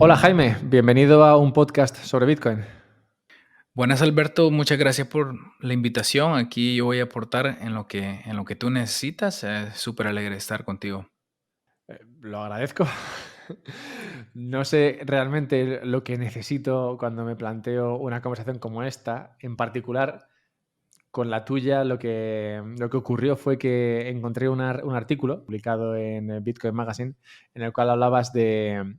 Hola Jaime, bienvenido a un podcast sobre Bitcoin. Buenas, Alberto, muchas gracias por la invitación. Aquí yo voy a aportar en lo que tú necesitas. Súper alegre de estar contigo. Lo agradezco. No sé realmente lo que necesito cuando me planteo una conversación como esta. En particular, con la tuya, lo que ocurrió fue que encontré un artículo publicado en Bitcoin Magazine en el cual hablabas de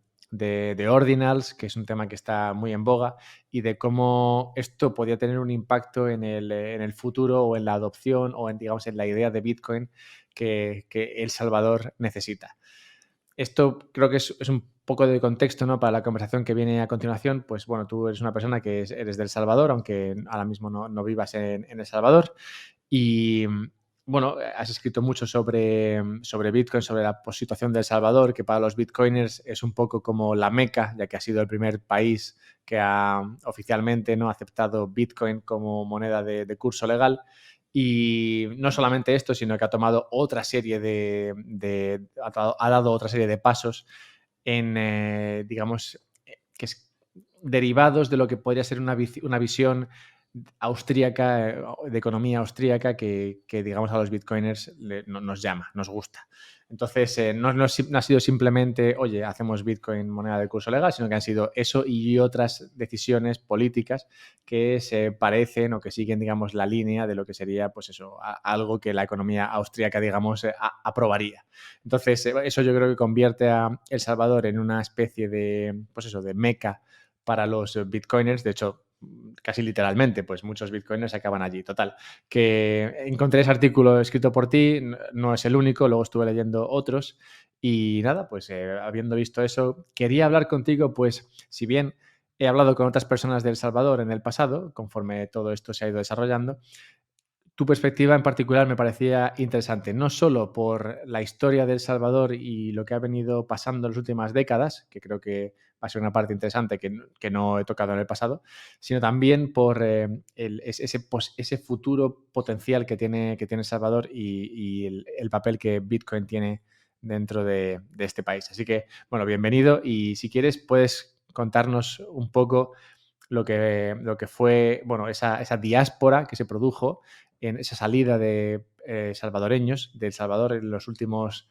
ordinals, que es un tema que está muy en boga, y de cómo esto podía tener un impacto en el futuro o en la adopción o digamos, en la idea de Bitcoin que El Salvador necesita. Esto creo que es un poco de contexto, ¿no? Para la conversación que viene a continuación. Pues bueno, tú eres una persona que eres de El Salvador, aunque ahora mismo no vivas en El Salvador. Y bueno, has escrito mucho sobre Bitcoin, sobre la situación de El Salvador, que para los bitcoiners es un poco como la Meca, ya que ha sido el primer país que ha oficialmente, ¿no?, aceptado Bitcoin como moneda de curso legal. Y no solamente esto, sino que ha tomado otra serie ha dado otra serie de pasos en, digamos, que es derivados de lo que podría ser una visión austríaca, de economía austríaca que, digamos, a los bitcoiners nos llama, nos gusta. Entonces, no ha sido simplemente, oye, hacemos Bitcoin moneda de curso legal, sino que han sido eso y otras decisiones políticas que se parecen o que siguen, digamos, la línea de lo que sería, pues eso, algo que la economía austríaca, digamos, aprobaría. Entonces, eso yo creo que convierte a El Salvador en una especie de, pues eso, de meca para los bitcoiners. De hecho, casi literalmente, pues muchos bitcoiners acaban allí. Total, que encontré ese artículo escrito por ti, no es el único, luego estuve leyendo otros y nada, pues habiendo visto eso, quería hablar contigo, pues si bien he hablado con otras personas de El Salvador en el pasado, conforme todo esto se ha ido desarrollando, tu perspectiva en particular me parecía interesante, no solo por la historia de El Salvador y lo que ha venido pasando en las últimas décadas, que creo que va a ser una parte interesante que no he tocado en el pasado, sino también por ese futuro potencial que tiene El Salvador y el papel que Bitcoin tiene dentro de este país. Así que, bueno, bienvenido y si quieres puedes contarnos un poco lo que fue, bueno, esa diáspora que se produjo en esa salida de salvadoreños de El Salvador en los últimos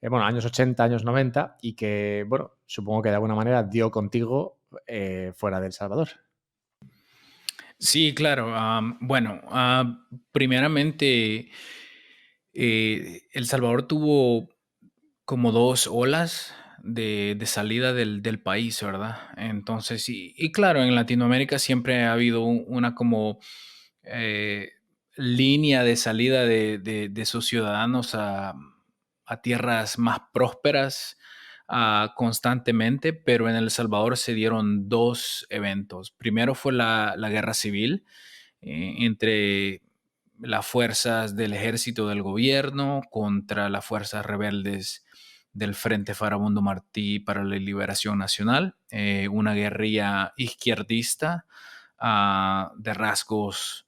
bueno, años 80, años 90 y que, bueno, supongo que de alguna manera dio contigo fuera de El Salvador. Sí, claro. Bueno, primeramente, El Salvador tuvo como dos olas de salida del país, ¿verdad? Entonces, y claro, en Latinoamérica siempre ha habido una como eh, línea de salida de sus ciudadanos a tierras más prósperas constantemente, pero en El Salvador se dieron dos eventos. Primero fue la guerra civil entre las fuerzas del ejército del gobierno contra las fuerzas rebeldes del Frente Farabundo Martí para la Liberación Nacional, una guerrilla izquierdista de rasgos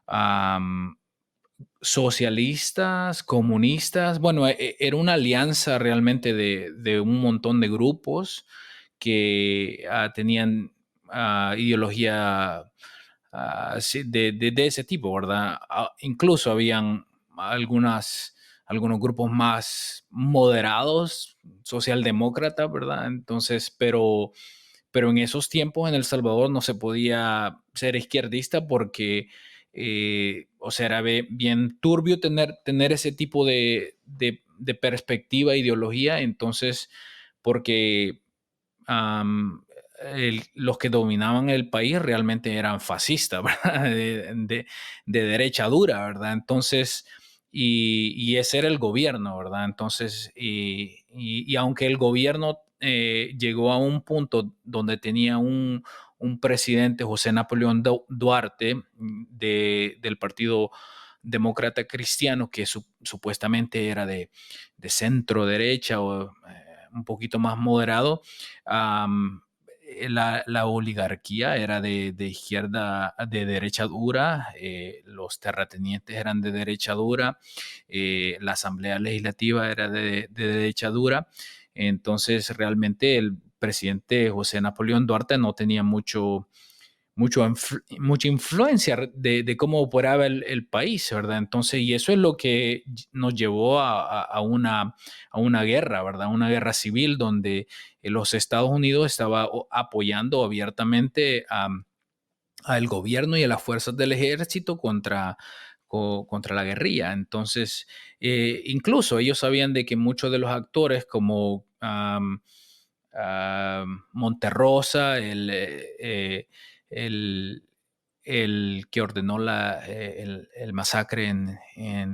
am, socialistas, comunistas. Bueno, era una alianza realmente de un montón de grupos que tenían ideología sí, de ese tipo, ¿verdad? Incluso habían algunos grupos más moderados, socialdemócratas, ¿verdad? Entonces, pero en esos tiempos en El Salvador no se podía ser izquierdista porque, o sea, era bien turbio tener ese tipo de perspectiva, ideología, entonces, porque am, los que dominaban el país realmente eran fascistas, ¿verdad? De derecha dura, ¿verdad? Entonces, y ese era el gobierno, ¿verdad? Entonces, y aunque el gobierno llegó a un punto donde tenía un presidente, José Napoleón Duarte, del Partido Demócrata Cristiano, que supuestamente era de centro derecha o un poquito más moderado, am, la oligarquía era de izquierda, de derecha dura, los terratenientes eran de derecha dura, la asamblea legislativa era de derecha dura, entonces realmente presidente José Napoleón Duarte no tenía mucha influencia de cómo operaba el país, ¿verdad? Entonces, y eso es lo que nos llevó a una guerra, ¿verdad? Una guerra civil donde los Estados Unidos estaba apoyando abiertamente al gobierno y a las fuerzas del ejército contra la guerrilla. Entonces, incluso ellos sabían de que muchos de los actores como Monterrosa, el, el que ordenó el masacre en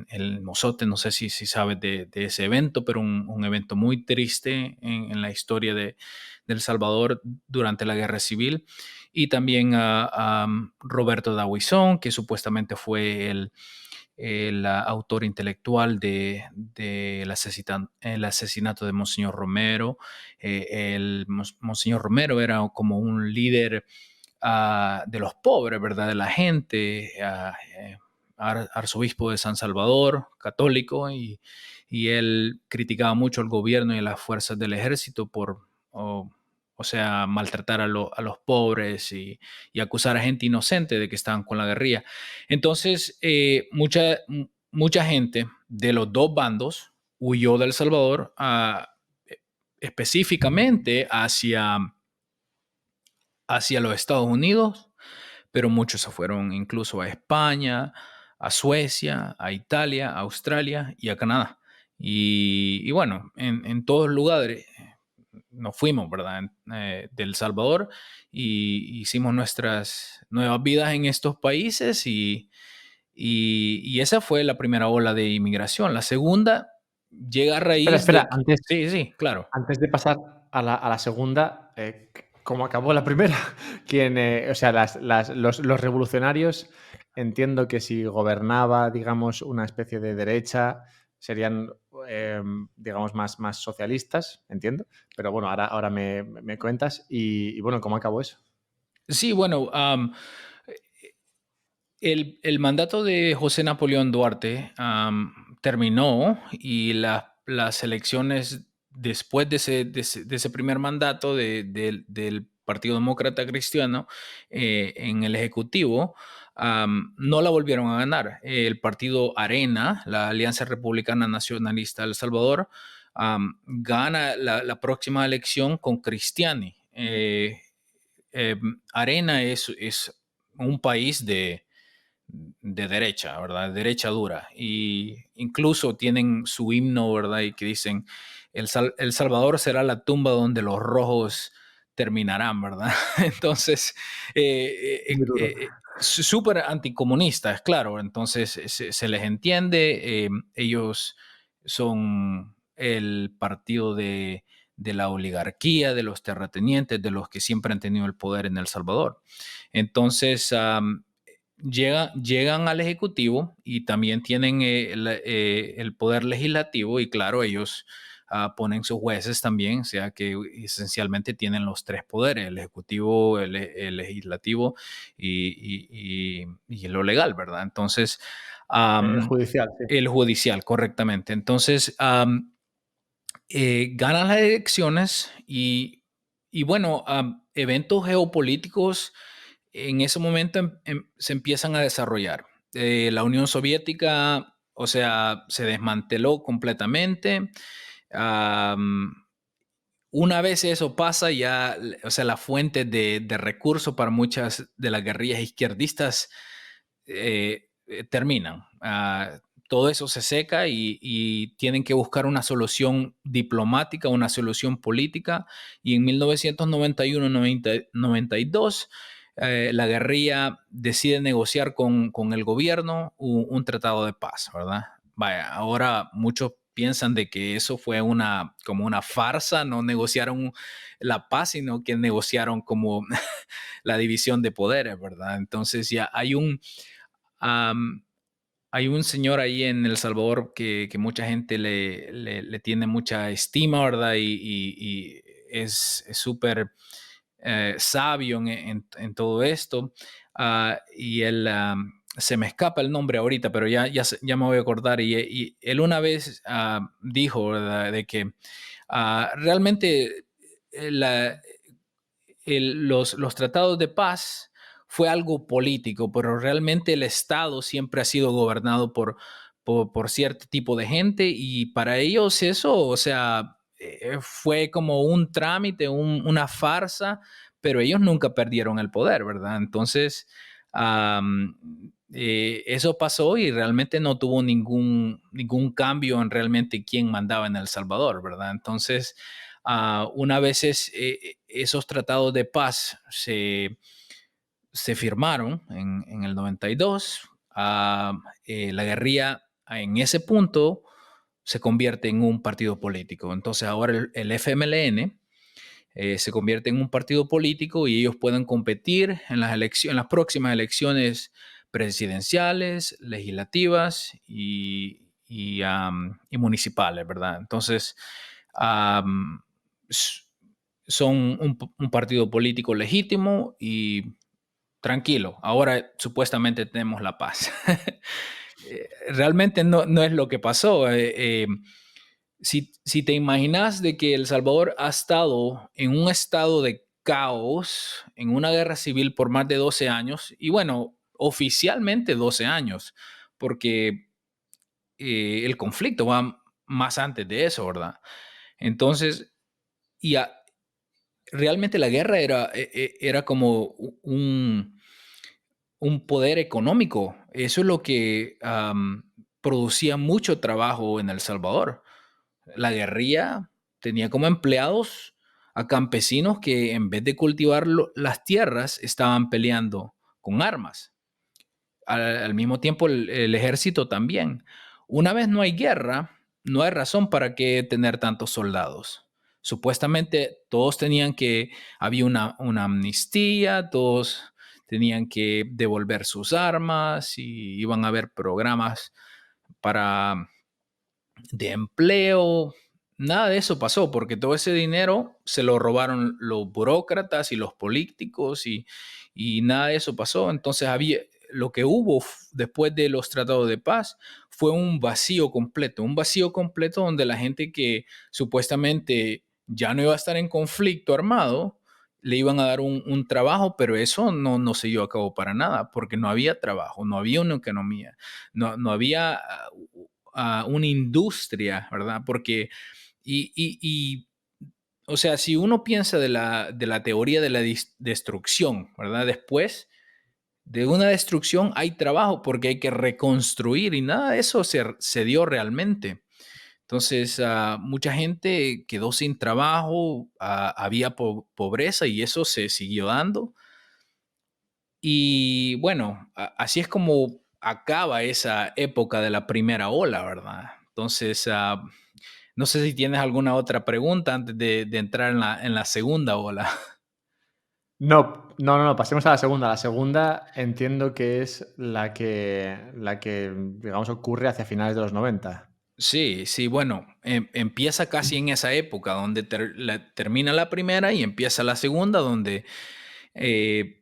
el Mozote, no sé si sabes de ese evento, pero un evento muy triste en la historia de El Salvador durante la Guerra Civil. Y también a Roberto Dawison, que supuestamente fue el autor intelectual del asesinato de Monseñor Romero. Monseñor Romero era como un líder de los pobres, ¿verdad? De la gente, arzobispo de San Salvador, católico, y él criticaba mucho al gobierno y a las fuerzas del ejército por, o sea, maltratar a los pobres y acusar a gente inocente de que estaban con la guerrilla. Entonces, mucha gente de los dos bandos huyó de El Salvador específicamente hacia los Estados Unidos, pero muchos se fueron incluso a España, a Suecia, a Italia, a Australia y a Canadá. Y bueno, en todos lugares nos fuimos, ¿verdad? De El Salvador y hicimos nuestras nuevas vidas en estos países y esa fue la primera ola de inmigración. La segunda llega a Espera, raíz espera, de... Sí, sí, claro. antes de pasar a la segunda, ¿cómo acabó la primera? O sea, los revolucionarios, entiendo que si gobernaba, digamos, una especie de derecha, serían, digamos, más socialistas, entiendo. Pero bueno, ahora me cuentas. Y bueno, ¿cómo acabó eso? Sí, bueno, el mandato de José Napoleón Duarte terminó y las elecciones después de ese primer mandato del Partido Demócrata Cristiano en el Ejecutivo no la volvieron a ganar. El partido Arena, la Alianza Republicana Nacionalista de El Salvador, gana la próxima elección con Cristiani. Arena es un país de derecha, ¿verdad? Derecha dura. Y incluso tienen su himno, ¿verdad? Y que dicen, El Salvador será la tumba donde los rojos terminarán, ¿verdad? Entonces, Muy duro. súper anticomunistas, claro. Entonces, se les entiende. Ellos son el partido de la oligarquía, de los terratenientes, de los que siempre han tenido el poder en El Salvador. Entonces, llegan al Ejecutivo y también tienen el poder legislativo y claro, ellos ponen sus jueces también, o sea que esencialmente tienen los tres poderes, el Ejecutivo, el Legislativo y lo legal, ¿verdad? Entonces, Judicial, sí. el judicial, correctamente. Entonces, ganan las elecciones y bueno, eventos geopolíticos en ese momento se empiezan a desarrollar. La Unión Soviética, o sea, se desmanteló completamente. Am, una vez eso pasa, ya, o sea, la fuente de recursos para muchas de las guerrillas izquierdistas terminan. Todo eso se seca y tienen que buscar una solución diplomática, una solución política. Y en 1991-92, la guerrilla decide negociar con el gobierno un tratado de paz, ¿verdad? Vaya, ahora muchos piensan de que eso fue como una farsa, no negociaron la paz, sino que negociaron como la división de poderes, ¿verdad? Entonces ya um, hay un señor ahí en El Salvador que mucha gente le tiene mucha estima, ¿verdad? Y es súper sabio en todo esto. Y él, se me escapa el nombre ahorita, pero ya me voy a acordar. Y él una vez dijo, ¿verdad? De que realmente los tratados de paz fue algo político, pero realmente el Estado siempre ha sido gobernado por cierto tipo de gente y para ellos eso, o sea, fue como un trámite, una farsa, pero ellos nunca perdieron el poder, ¿verdad? Entonces, eso pasó y realmente no tuvo ningún cambio en realmente quién mandaba en El Salvador, ¿verdad? Entonces, una vez esos tratados de paz se firmaron en el 92, la guerrilla en ese punto se convierte en un partido político. Entonces ahora el FMLN se convierte en un partido político y ellos pueden competir en en las próximas elecciones presidenciales, legislativas y municipales, ¿verdad? Entonces, um, son un partido político legítimo y tranquilo. Ahora supuestamente tenemos la paz. Realmente no es lo que pasó. Si te imaginas de que El Salvador ha estado en un estado de caos, en una guerra civil por más de 12 años, y bueno, oficialmente 12 años, porque el conflicto va más antes de eso, ¿verdad? Entonces, y realmente la guerra era como un poder económico. Eso es lo que producía mucho trabajo en El Salvador. La guerrilla tenía como empleados a campesinos que en vez de cultivar las tierras estaban peleando con armas. Al mismo tiempo el ejército también. Una vez no hay guerra, no hay razón para que tener tantos soldados. Supuestamente todos había una amnistía, todos tenían que devolver sus armas y iban a haber programas para de empleo. Nada de eso pasó porque todo ese dinero se lo robaron los burócratas y los políticos y nada de eso pasó. Entonces lo que hubo después de los tratados de paz fue un vacío completo donde la gente que supuestamente ya no iba a estar en conflicto armado, le iban a dar un trabajo, pero eso no se llevó a cabo para nada, porque no había trabajo, no había una economía, no había una industria, ¿verdad? Porque, y, o sea, si uno piensa de la teoría de la destrucción, ¿verdad? Después de una destrucción hay trabajo porque hay que reconstruir y nada de eso se dio realmente. Entonces, mucha gente quedó sin trabajo, había pobreza y eso se siguió dando. Y bueno, así es como acaba esa época de la primera ola, ¿verdad? Entonces, no sé si tienes alguna otra pregunta antes de entrar en la segunda ola. No, no, no, no, pasemos a la segunda. La segunda entiendo que es la que, digamos, ocurre hacia finales de los 90. Sí, sí, bueno, empieza casi en esa época donde termina la primera y empieza la segunda, donde,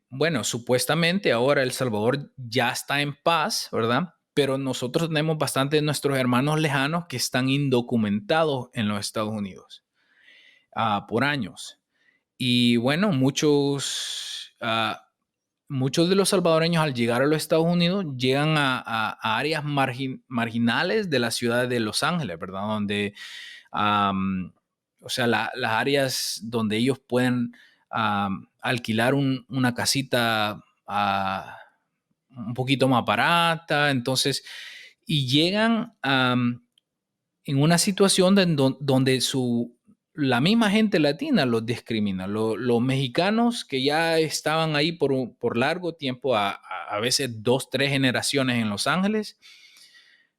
bueno, supuestamente ahora El Salvador ya está en paz, ¿verdad? Pero nosotros tenemos bastante de nuestros hermanos lejanos que están indocumentados en los Estados Unidos por años. Y bueno, muchos de los salvadoreños al llegar a los Estados Unidos llegan a áreas marginales de la ciudad de Los Ángeles, ¿verdad? Donde, o sea, las áreas donde ellos pueden alquilar una casita un poquito más barata, entonces, y llegan en una situación donde la misma gente latina los discrimina. Los mexicanos que ya estaban ahí por largo tiempo, a veces 2, 3 generaciones en Los Ángeles,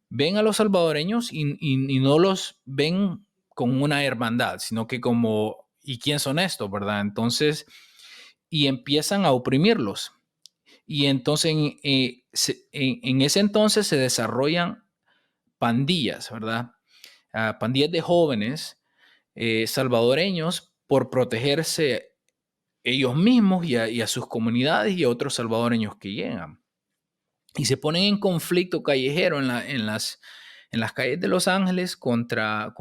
ven a los salvadoreños y no los ven con una hermandad, sino que como, ¿y quién son estos, verdad? Entonces, y empiezan a oprimirlos. Y entonces, en ese entonces se desarrollan pandillas, ¿verdad? Pandillas de jóvenes salvadoreños por protegerse ellos mismos y a sus comunidades y a otros salvadoreños que llegan. Y se ponen en conflicto callejero en las calles de Los Ángeles contra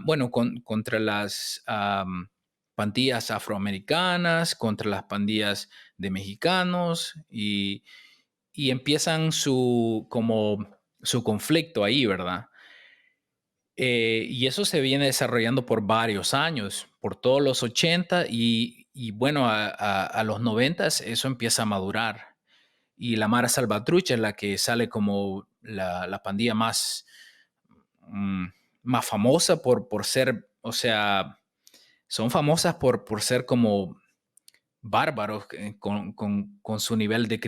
bueno, contra las pandillas afroamericanas, contra las pandillas de mexicanos y empiezan su conflicto ahí, ¿verdad? Y eso se viene desarrollando por varios años, por todos los 80 y bueno, a los 90 eso empieza a madurar. Y la Mara Salvatrucha es la que sale como la pandilla mm, más famosa por ser, o sea, son famosas por ser como bárbaros con su nivel de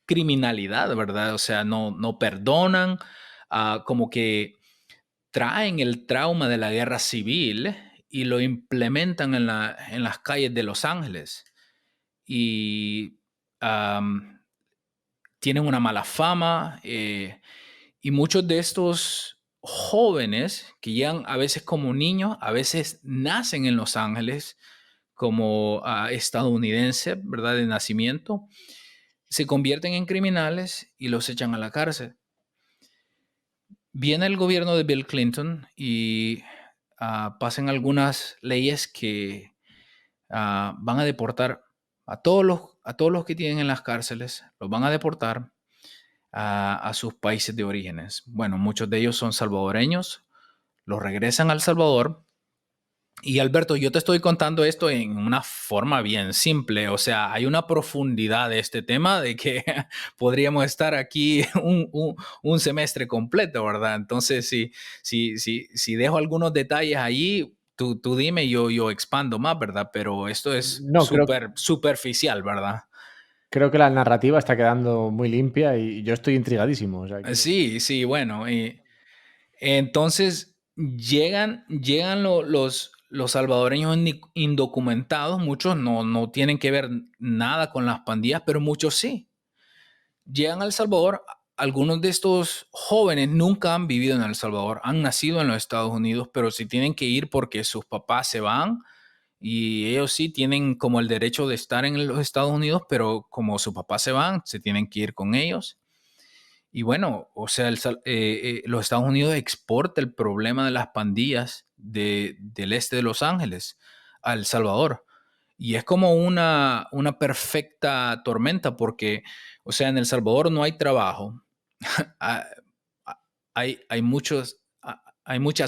criminalidad, ¿verdad? O sea, no perdonan, como que traen el trauma de la guerra civil y lo implementan en las calles de Los Ángeles. Y tienen una mala fama y muchos de estos jóvenes que llegan a veces como niños, a veces nacen en Los Ángeles como estadounidense, ¿verdad? De nacimiento, se convierten en criminales y los echan a la cárcel. Viene el gobierno de Bill Clinton y pasan algunas leyes que van a deportar a todos los que tienen en las cárceles, los van a deportar a sus países de orígenes. Bueno, muchos de ellos son salvadoreños, los regresan a El Salvador. Y Alberto, yo te estoy contando esto en una forma bien simple, o sea, hay una profundidad de este tema de que podríamos estar aquí un semestre completo, ¿verdad? Entonces, si dejo algunos detalles allí, tú dime, yo expando más, ¿verdad? Pero esto es No, súper superficial, ¿verdad? creo que la narrativa está quedando muy limpia y yo estoy intrigadísimo, o sea, quiero. Sí, sí, bueno, entonces llegan los salvadoreños indocumentados, muchos no tienen que ver nada con las pandillas, pero muchos sí. Llegan a El Salvador, algunos de estos jóvenes nunca han vivido en El Salvador, han nacido en los Estados Unidos, pero sí tienen que ir porque sus papás se van y ellos sí tienen como el derecho de estar en los Estados Unidos, pero como sus papás se van, se tienen que ir con ellos. Y bueno, o sea, los Estados Unidos exporta el problema de las pandillas del este de Los Ángeles a El Salvador. Y es como una perfecta tormenta porque, o sea, en El Salvador no hay trabajo, ah, hay muchas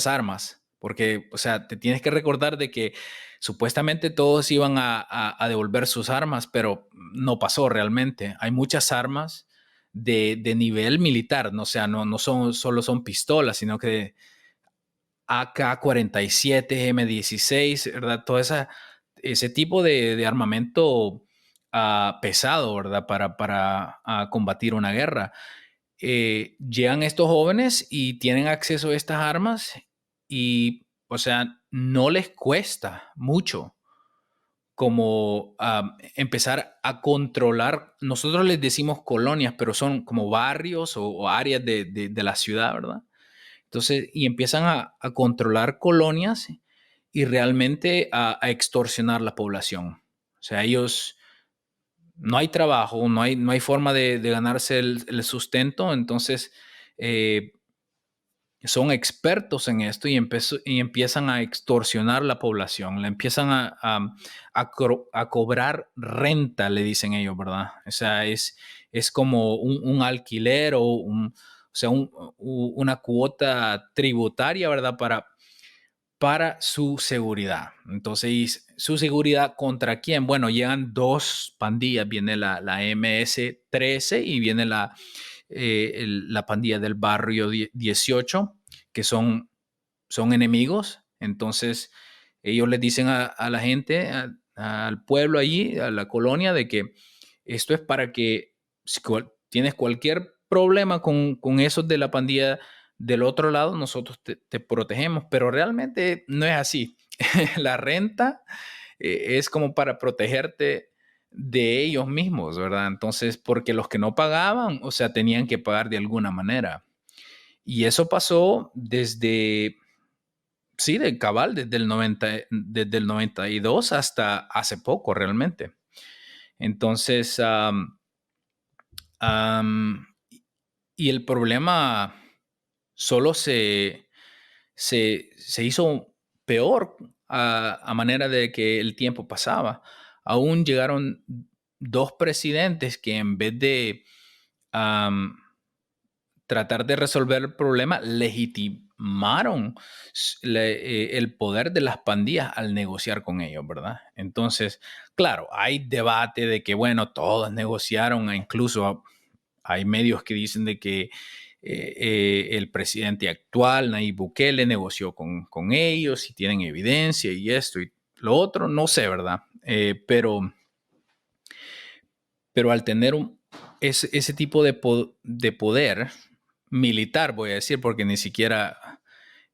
armas, porque, o sea, te tienes que recordar de que supuestamente todos iban a devolver sus armas, pero no pasó realmente. Hay muchas armas de nivel militar, ¿no? O sea, no solo son pistolas, sino que AK-47, M16, ¿verdad? Ese tipo de armamento pesado, ¿verdad? Para combatir una guerra. Llegan estos jóvenes y tienen acceso a estas armas y, o sea, no les cuesta mucho como empezar a controlar, nosotros les decimos colonias, pero son como barrios o áreas de la ciudad, ¿verdad? Entonces, y empiezan a controlar colonias y realmente a extorsionar la población. O sea, ellos no hay trabajo, no hay forma de ganarse el sustento, entonces eh, son expertos en esto y empiezan a extorsionar la población, le empiezan a cobrar renta, le dicen ellos, ¿verdad? O sea, es como un alquiler o sea, una cuota tributaria, ¿verdad? Para su seguridad. Entonces, ¿y su seguridad contra quién? Bueno, llegan dos pandillas, viene la MS-13 y viene la pandilla del barrio 18, que son enemigos. Entonces, ellos les dicen a la gente, al pueblo allí, a la colonia, de que esto es para que si tienes cualquier problema con esos de la pandilla del otro lado, nosotros te protegemos, pero realmente no es así. La renta es como para protegerte de ellos mismos, ¿verdad? Entonces, porque los que no pagaban, o sea, tenían que pagar de alguna manera. Y eso pasó sí, de cabal, desde el 92 hasta hace poco realmente. Entonces, am, y el problema solo se hizo peor a manera de que el tiempo pasaba. Aún llegaron dos presidentes que en vez de am, tratar de resolver el problema, legitimaron el poder de las pandillas al negociar con ellos, ¿verdad? Entonces, claro, hay debate de que, bueno, todos negociaron, e incluso hay medios que dicen de que el presidente actual, Nayib Bukele, negoció con ellos y tienen evidencia y esto y lo otro, no sé, ¿verdad? Pero al tener ese tipo de poder militar, voy a decir, porque ni siquiera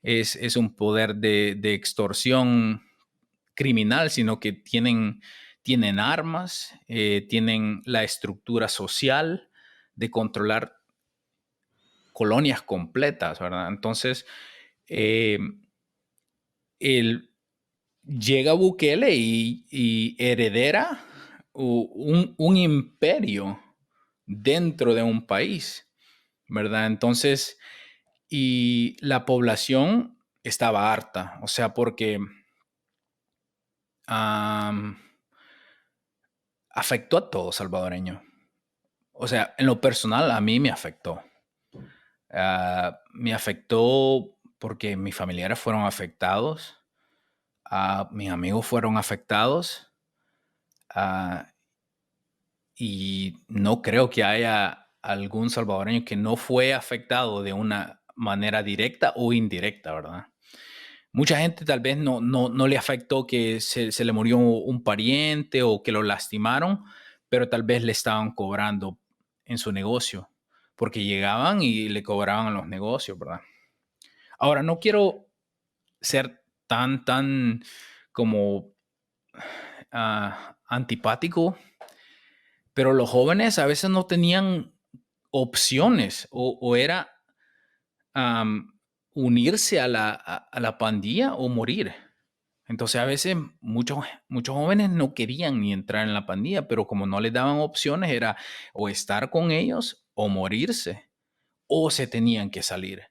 es un poder de extorsión criminal, sino que tienen armas, tienen la estructura social de controlar colonias completas, ¿verdad? Entonces, eh, el, llega Bukele y heredera un imperio dentro de un país, ¿verdad? Entonces, y la población estaba harta, o sea, porque am, afectó a todo salvadoreño. O sea, en lo personal a mí me afectó. Me afectó porque mis familiares fueron afectados, mis amigos fueron afectados, ah, y no creo que haya algún salvadoreño que no fue afectado de una manera directa o indirecta, ¿verdad? Mucha gente tal vez no le afectó que se le murió un pariente o que lo lastimaron, pero tal vez le estaban cobrando en su negocio, porque llegaban y le cobraban a los negocios, ¿verdad? Ahora, no quiero ser tan como antipático, pero los jóvenes a veces no tenían opciones o era am, unirse a la pandilla o morir. Entonces a veces muchos jóvenes no querían ni entrar en la pandilla, pero como no les daban opciones era o estar con ellos o morirse o se tenían que salir.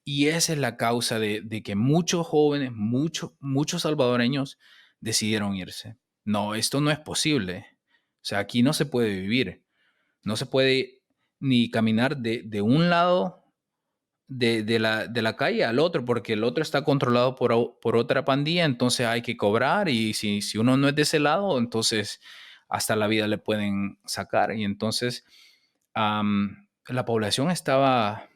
Y esa es la causa de que muchos jóvenes, muchos salvadoreños decidieron irse. No, esto no es posible. O sea, aquí no se puede vivir. No se puede ni caminar de un lado de la calle al otro, porque el otro está controlado por otra pandilla, entonces hay que cobrar y si uno no es de ese lado, entonces hasta la vida le pueden sacar. Y entonces la población estaba,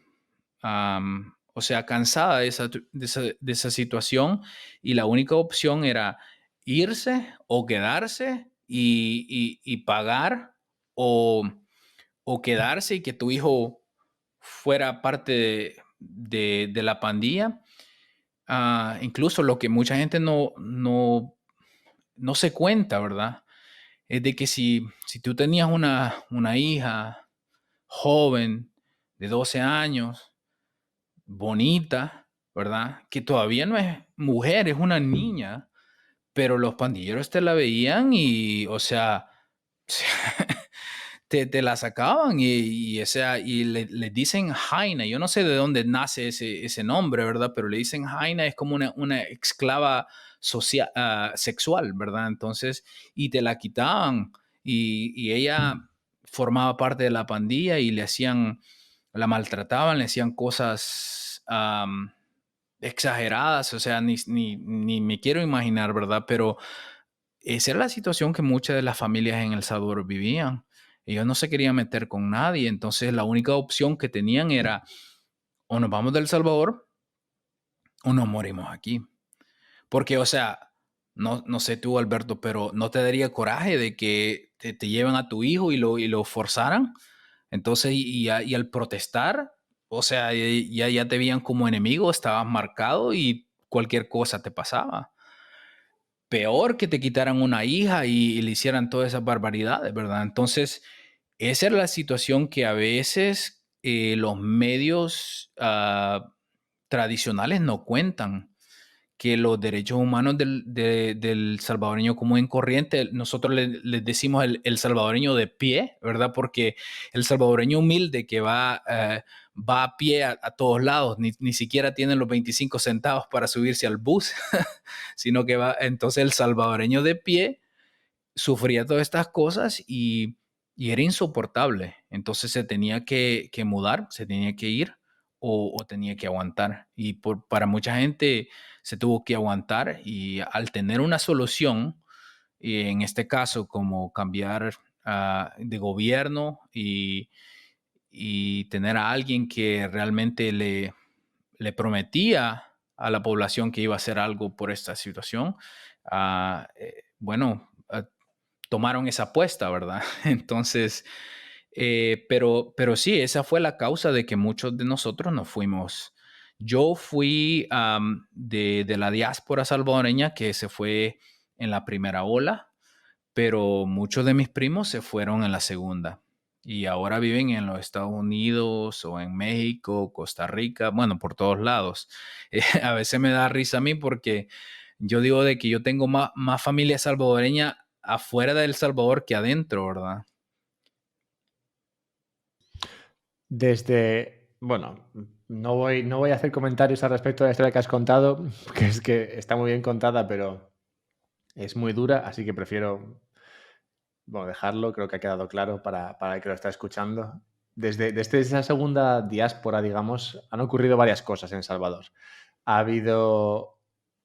o sea, cansada de esa situación y la única opción era irse o quedarse y pagar o, o quedarse y que tu hijo fuera parte de la pandilla. Incluso lo que mucha gente no se cuenta, ¿verdad? Es de que si tú tenías una hija joven de 12 años, bonita, ¿verdad? Que todavía no es mujer, es una niña, pero los pandilleros te la veían y, o sea, te la sacaban o sea, y le dicen Jaina. Yo no sé de dónde nace ese nombre, ¿verdad? Pero le dicen Jaina, es como una esclava sexual, ¿verdad? Entonces, y te la quitaban y ella formaba parte de la pandilla y la maltrataban, le hacían cosas exageradas, o sea, ni me quiero imaginar, ¿verdad? Pero esa era la situación que muchas de las familias en El Salvador vivían. Ellos no se querían meter con nadie, entonces la única opción que tenían era o nos vamos de El Salvador o nos morimos aquí. Porque, o sea, no sé tú, Alberto, pero ¿no te daría coraje de que te lleven a tu hijo y lo forzaran? Entonces, y al protestar, o sea, ya te veían como enemigo, estabas marcado y cualquier cosa te pasaba. Peor que te quitaran una hija y le hicieran todas esas barbaridades, ¿verdad? Entonces, esa era la situación que a veces los medios tradicionales no cuentan, que los derechos humanos del salvadoreño común y corriente, nosotros les decimos el salvadoreño de pie, ¿verdad? Porque el salvadoreño humilde que va va a pie a todos lados, ni siquiera tiene los 25 centavos para subirse al bus, sino que va, entonces el salvadoreño de pie sufría todas estas cosas y era insoportable. Entonces se tenía que mudar, se tenía que ir o tenía que aguantar. Y para mucha gente se tuvo que aguantar y al tener una solución, y en este caso como cambiar de gobierno y tener a alguien que realmente le prometía a la población que iba a hacer algo por esta situación, bueno, tomaron esa apuesta, ¿verdad? Entonces, pero sí, esa fue la causa de que muchos de nosotros nos fuimos. Yo fui de la diáspora salvadoreña que se fue en la primera ola, pero muchos de mis primos se fueron en la segunda y ahora viven en los Estados Unidos o en México, Costa Rica, bueno, por todos lados. A veces me da risa a mí porque yo digo de que yo tengo más familia salvadoreña afuera de El Salvador que adentro, ¿verdad? Bueno, no voy a hacer comentarios al respecto de la historia que has contado, que es que está muy bien contada, pero es muy dura, así que prefiero, bueno, dejarlo. Creo que ha quedado claro para el que lo está escuchando. Desde esa segunda diáspora, digamos, han ocurrido varias cosas en El Salvador. Ha habido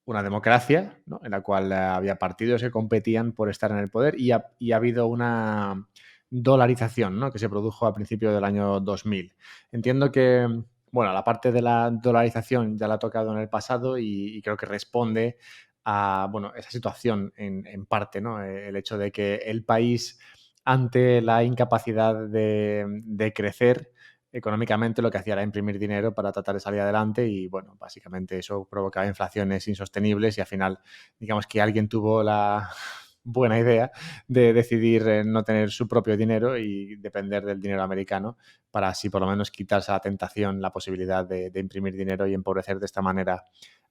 una democracia, ¿no?, en la cual había partidos que competían por estar en el poder y ha habido una dolarización, ¿no?, que se produjo a principios del año 2000. Entiendo que, bueno, la parte de la dolarización ya la ha tocado en el pasado y creo que responde a, bueno, esa situación en parte, ¿no? El hecho de que el país, ante la incapacidad de crecer económicamente, lo que hacía era imprimir dinero para tratar de salir adelante y, bueno, básicamente eso provocaba inflaciones insostenibles y al final, digamos que alguien tuvo la buena idea de decidir no tener su propio dinero y depender del dinero americano para así por lo menos quitarse la tentación, la posibilidad de imprimir dinero y empobrecer de esta manera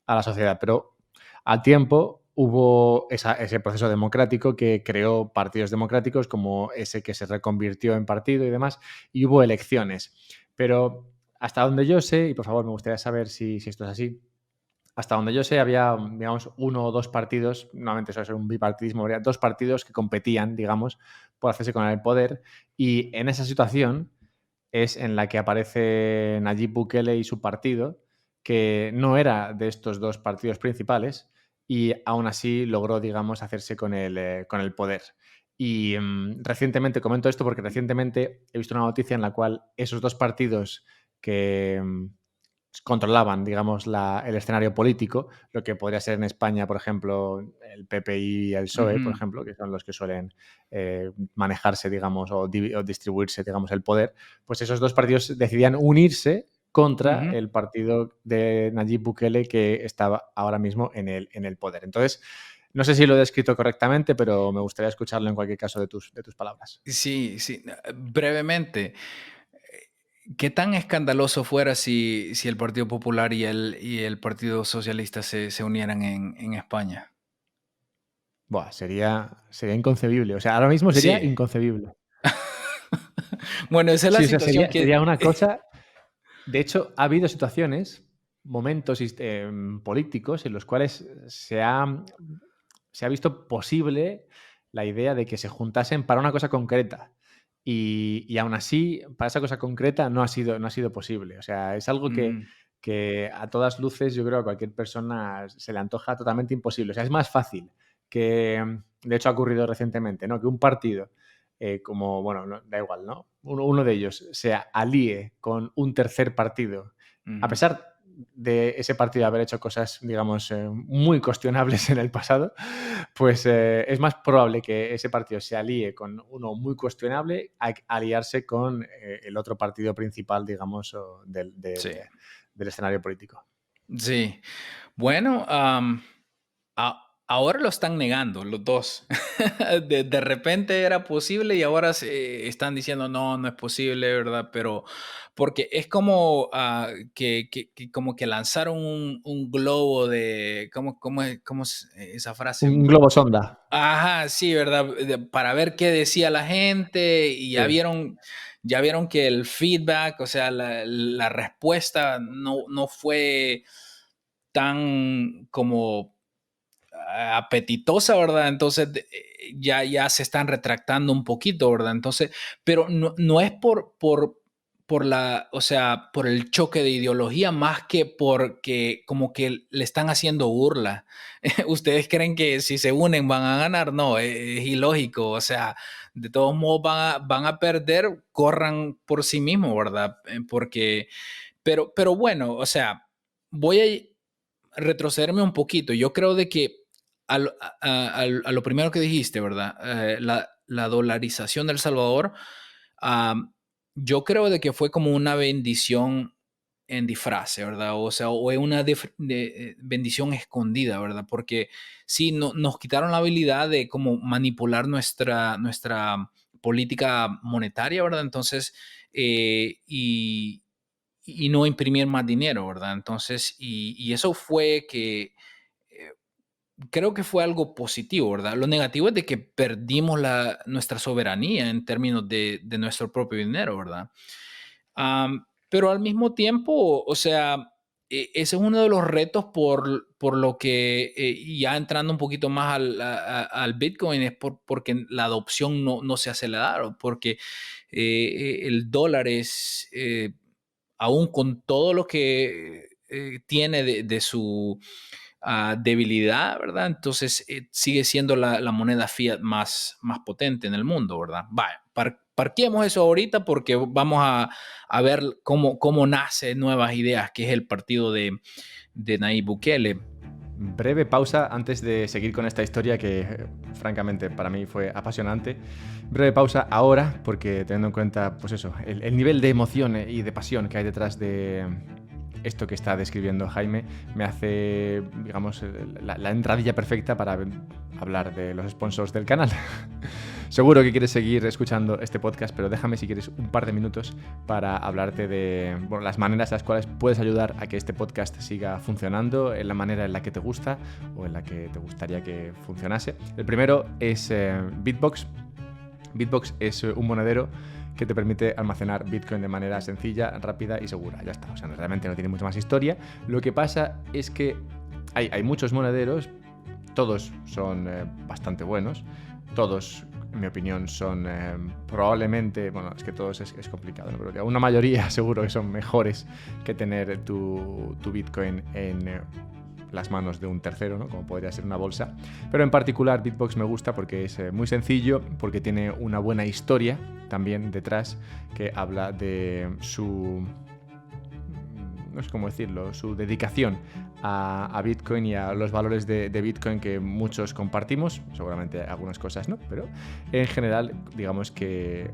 a la sociedad. Pero al tiempo hubo ese proceso democrático que creó partidos democráticos como ese que se reconvirtió en partido y demás, y hubo elecciones. Pero hasta donde yo sé, y por favor me gustaría saber si esto es así, hasta donde yo sé había, digamos, uno o dos partidos, normalmente suele ser un bipartidismo, habría dos partidos que competían, digamos, por hacerse con el poder, y en esa situación es en la que aparece Nayib Bukele y su partido, que no era de estos dos partidos principales y aún así logró, digamos, hacerse con el poder. Y recientemente, comento esto porque recientemente he visto una noticia en la cual esos dos partidos que controlaban, digamos, el escenario político, lo que podría ser en España, por ejemplo, el PP y el PSOE, por Ujú, ejemplo, que son los que suelen manejarse, digamos, o distribuirse, digamos, el poder, pues esos dos partidos decidían unirse contra ujú. el partido de Nayib Bukele que estaba ahora mismo en el poder. Entonces, no sé si lo he descrito correctamente, pero me gustaría escucharlo en cualquier caso de tus palabras. Sí, sí, brevemente. ¿Qué tan escandaloso fuera si el Partido Popular y el Partido Socialista se unieran en España? Buah, sería inconcebible. O sea, ahora mismo sería Sí. inconcebible. Bueno, esa es la Sí, o sea, situación sería que una cosa. De hecho, ha habido situaciones, momentos políticos en los cuales se ha visto posible la idea de que se juntasen para una cosa concreta. Y aún así, para esa cosa concreta no ha sido posible. O sea, es algo que, mm, que a todas luces yo creo que a cualquier persona se le antoja totalmente imposible. O sea, es más fácil que, de hecho ha ocurrido recientemente, ¿no?, que un partido como, bueno, da igual, ¿no? Uno de ellos se alíe con un tercer partido, a ujú. pesar de ese partido haber hecho cosas, digamos, muy cuestionables en el pasado, pues es más probable que ese partido se alíe con uno muy cuestionable a aliarse con el otro partido principal, digamos, o Sí, del escenario político. sí. Bueno, ahora lo están negando los dos. De repente era posible y ahora están diciendo no, no es posible, ¿verdad? Pero porque es como que como que lanzaron un globo de, ¿cómo es esa frase? Un globo sonda. Ajá, sí, ¿verdad? Para ver qué decía la gente y Sí. ya vieron que el feedback, o sea, la respuesta no fue tan como apetitosa, ¿verdad? Entonces ya se están retractando un poquito, ¿verdad? Entonces, pero no es por o sea, por el choque de ideología, más que porque como que le están haciendo burla. ¿Ustedes creen que si se unen van a ganar? No, es ilógico. O sea, de todos modos van a perder, corran por sí mismos, ¿verdad? Porque, pero bueno, o sea, voy a retrocederme un poquito. Yo creo de que a lo primero que dijiste, ¿verdad? La dolarización de El Salvador, am, yo creo de que fue como una bendición en disfraz, ¿verdad? O sea, o es una bendición escondida, ¿verdad? Porque sí, nos quitaron la habilidad de como manipular nuestra política monetaria, ¿verdad? Entonces, y no imprimir más dinero, ¿verdad? Entonces, y eso fue que eh, creo que fue algo positivo, ¿verdad? Lo negativo es de que perdimos nuestra soberanía en términos de nuestro propio dinero, ¿verdad? Pero al mismo tiempo, o sea, ese es uno de los retos por lo que, ya entrando un poquito más al Bitcoin, es porque la adopción no se acelera, porque el dólar es, aún con todo lo que tiene de su debilidad, ¿verdad? Entonces sigue siendo la moneda fiat más potente en el mundo, ¿verdad? Vaya, parquemos eso ahorita porque vamos a ver cómo nace nuevas ideas, que es el partido de Nayib Bukele. Breve pausa antes de seguir con esta historia que, francamente, para mí fue apasionante. Breve pausa ahora, porque teniendo en cuenta, pues eso, el nivel de emoción y de pasión que hay detrás de esto que está describiendo Jaime, me hace, digamos, la entradilla perfecta para hablar de los sponsors del canal. Seguro que quieres seguir escuchando este podcast, pero déjame si quieres un par de minutos para hablarte de las maneras en las cuales puedes ayudar a que este podcast siga funcionando en la manera en la que te gusta o en la que te gustaría que funcionase. El primero es Bitbox. Bitbox es un monedero que te permite almacenar Bitcoin de manera sencilla, rápida y segura. Ya está, o sea, realmente no tiene mucha más historia. Lo que pasa es que hay muchos monederos, todos son bastante buenos, todos, en mi opinión, son probablemente, bueno, es que todos es complicado, ¿no? Pero que una mayoría seguro que son mejores que tener tu Bitcoin en las manos de un tercero, ¿no? Como podría ser una bolsa. Pero en particular Bitbox me gusta porque es muy sencillo, porque tiene una buena historia también detrás que habla de su, no sé cómo decirlo, su dedicación a Bitcoin y a los valores de Bitcoin que muchos compartimos, seguramente algunas cosas no, pero en general digamos que